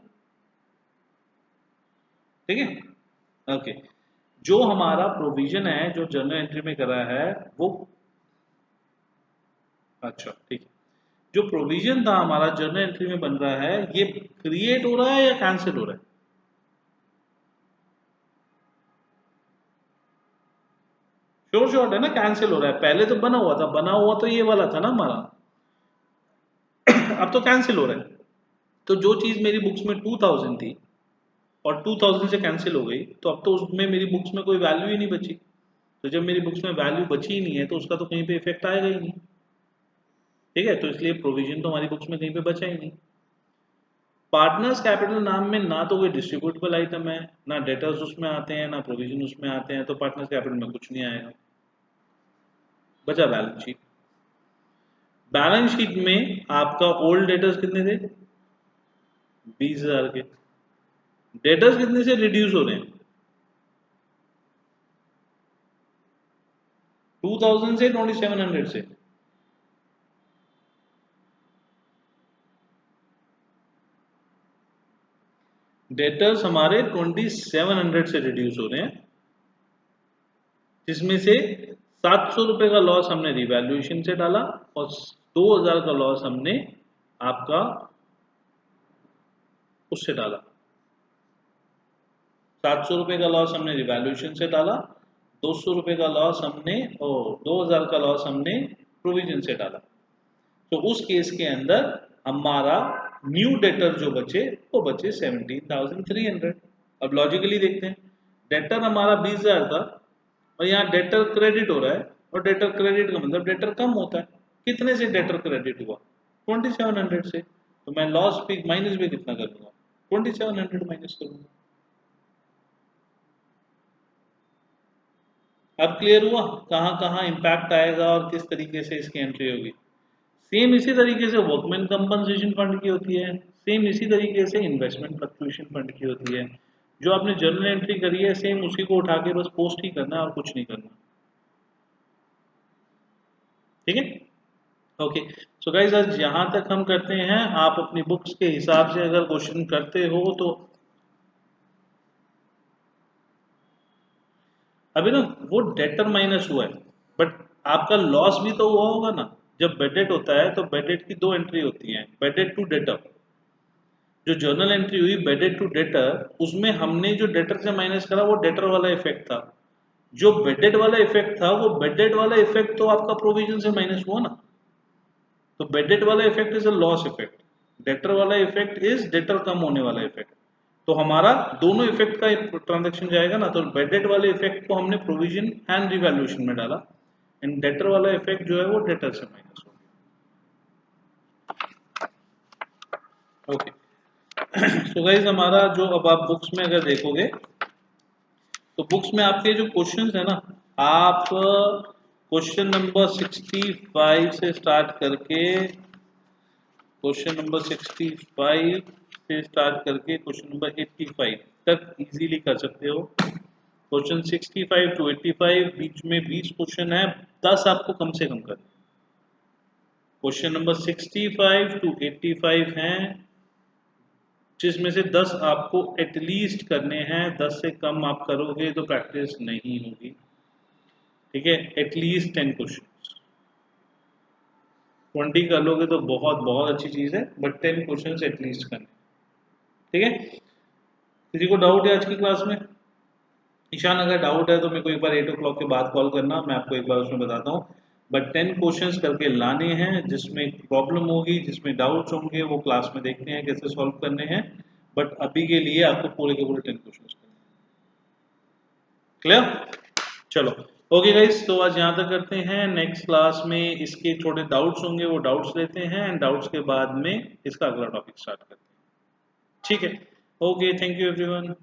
ठीक है, ओके। जो हमारा प्रोविजन है जो जर्नल एंट्री में करा है वो, अच्छा ठीक है, जो प्रोविजन था हमारा जर्नल एंट्री में बन रहा है, ये क्रिएट हो रहा है या कैंसिल हो रहा है? श्योर शॉर्ट है ना, कैंसिल हो रहा है। पहले तो बना हुआ था, बना हुआ तो ये वाला था ना हमारा, अब तो कैंसिल हो रहा है। तो जो चीज मेरी बुक्स में 2000 थी और 2000 से कैंसिल हो गई, तो अब तो उसमें मेरी बुक्स में कोई वैल्यू ही नहीं बची। तो जब मेरी बुक्स में वैल्यू बची ही नहीं है तो उसका तो कहीं पे इफेक्ट आएगा ही नहीं। ठीक है, तो इसलिए प्रोविजन तो हमारी बुक्स में कहीं पे बचा ही नहीं। पार्टनर्स कैपिटल नाम में ना तो कोई डिस्ट्रीब्यूटेबल आइटम है, ना डेटर्स उसमें आते हैं, ना प्रोविजन उसमें आते हैं, तो पार्टनर्स कैपिटल में कुछ नहीं आएगा। बचा बैलेंस शीट। बैलेंस शीट में आपका ओल्ड डेटर्स कितने थे? 20,000 के। डेटर्स कितने से रिड्यूस हो रहे हैं? 2000 से 2700 से। डेटर्स हमारे 2700 से रिड्यूस हो रहे हैं, जिसमें से 700 रुपए का लॉस हमने रिवैल्यूएशन से डाला और 2000 का लॉस हमने आपका उससे डाला। 700 रुपए का लॉस हमने रिवैल्यूएशन से डाला, 200 रुपए का लॉस हमने और 2000 का लॉस हमने प्रोविजन से डाला। तो उस केस के अंदर हमारा न्यू डेटर जो बचे वो बचे 17,300। अब लॉजिकली देखते हैं, डेटर हमारा 20,000 था और यहाँ डेटर क्रेडिट हो रहा है, और डेटर क्रेडिट का मतलब डेटर कम होता है। कितने से डेटर क्रेडिट हुआ? 2700 से। तो मैं लॉस भी माइनस भी कितना करूंगा? 2700 माइनस करूंगा। अब क्लियर हुआ कहाँ कहाँ इम्पैक्ट आएगा और किस तरीके से इसकी एंट्री होगी। सेम इसी तरीके से वर्कमैन कंपनसेशन फंड की होती है, सेम इसी तरीके से इन्वेस्टमेंट फ्लक्चुएशन फंड की होती है। जो आपने जर्नल एंट्री करी है सेम उसी को उठा के बस पोस्ट ही करना है और कुछ नहीं करना। ठीक है, ओके। सो गाइस आज यहाँ तक हम करते हैं। आप अपनी बुक्स के हिसाब से अगर क्वेश्चन करते हो तो अभी ना वो डेटर माइनस हुआ है, बट आपका लॉस भी तो हुआ होगा ना। जब बेडेट होता है तो बेडेट की दो एंट्री होती हैं, बेडेट टू डेटर। जो जर्नल एंट्री हुई बेडेट टू डेटर, उसमें हमने जो डेटर से माइनस करा वो डेटर वाला इफेक्ट था। जो बेडेड वाला इफेक्ट था वो बेडेड वाला इफेक्ट तो आपका प्रोविजन से माइनस हुआ ना। तो बेडेड वाला effect is a loss effect, debtor वाला इफेक्ट इज डेटर कम होने वाला इफेक्ट। तो हमारा दोनों इफेक्ट का ट्रांजेक्शन जाएगा ना, तो बेडेड वाले इफेक्ट को हमने प्रोविजन एंड रिवैल्यूएशन में डाला, एंड डेटर वाला इफेक्ट जो है वो डेटर से माइनस हो गया। ओके, सो गाइज हमारा जो अब आप बुक्स में अगर देखोगे तो बुक्स में आपके जो क्वेश्चंस है ना, आप क्वेश्चन नंबर 65 से स्टार्ट करके क्वेश्चन नंबर 65 से स्टार्ट करके क्वेश्चन नंबर 85 तक इजीली कर सकते हो। क्वेश्चन 65 टू 85 बीच में 20 क्वेश्चन है, 10 आपको कम से कम करना। क्वेश्चन नंबर 65 टू 85 हैं, जिसमें से 10 आपको एटलीस्ट करने हैं। 10 से कम आप करोगे तो प्रैक्टिस नहीं होगी। ठीक है, एटलीस्ट 10 क्वेश्चन। 20 कर लोगे तो बहुत बहुत अच्छी चीज है, बट 10 क्वेश्चन एटलीस्ट करने। ठीक है, किसी को डाउट है आज की क्लास में? ईशान, अगर डाउट है तो मेरे को एक बार 8 o'clock के बाद कॉल करना, मैं आपको एक बार उसमें बताता हूँ। बट 10 क्वेश्चंस करके लाने हैं, जिसमें प्रॉब्लम होगी, जिसमें डाउट्स होंगे, वो क्लास में देखते हैं कैसे सॉल्व करने हैं। बट अभी के लिए आपको पूरे के पूरे 10 क्वेश्चंस करने हैं। क्लियर? चलो, ओके गाइस, तो आज यहाँ तक करते हैं। नेक्स्ट क्लास में इसके छोटे डाउट्स होंगे, वो डाउट्स लेते हैं, एंड डाउट्स के बाद में इसका अगला टॉपिक स्टार्ट करते हैं। ठीक है, ओके, थैंक यू एवरीवन।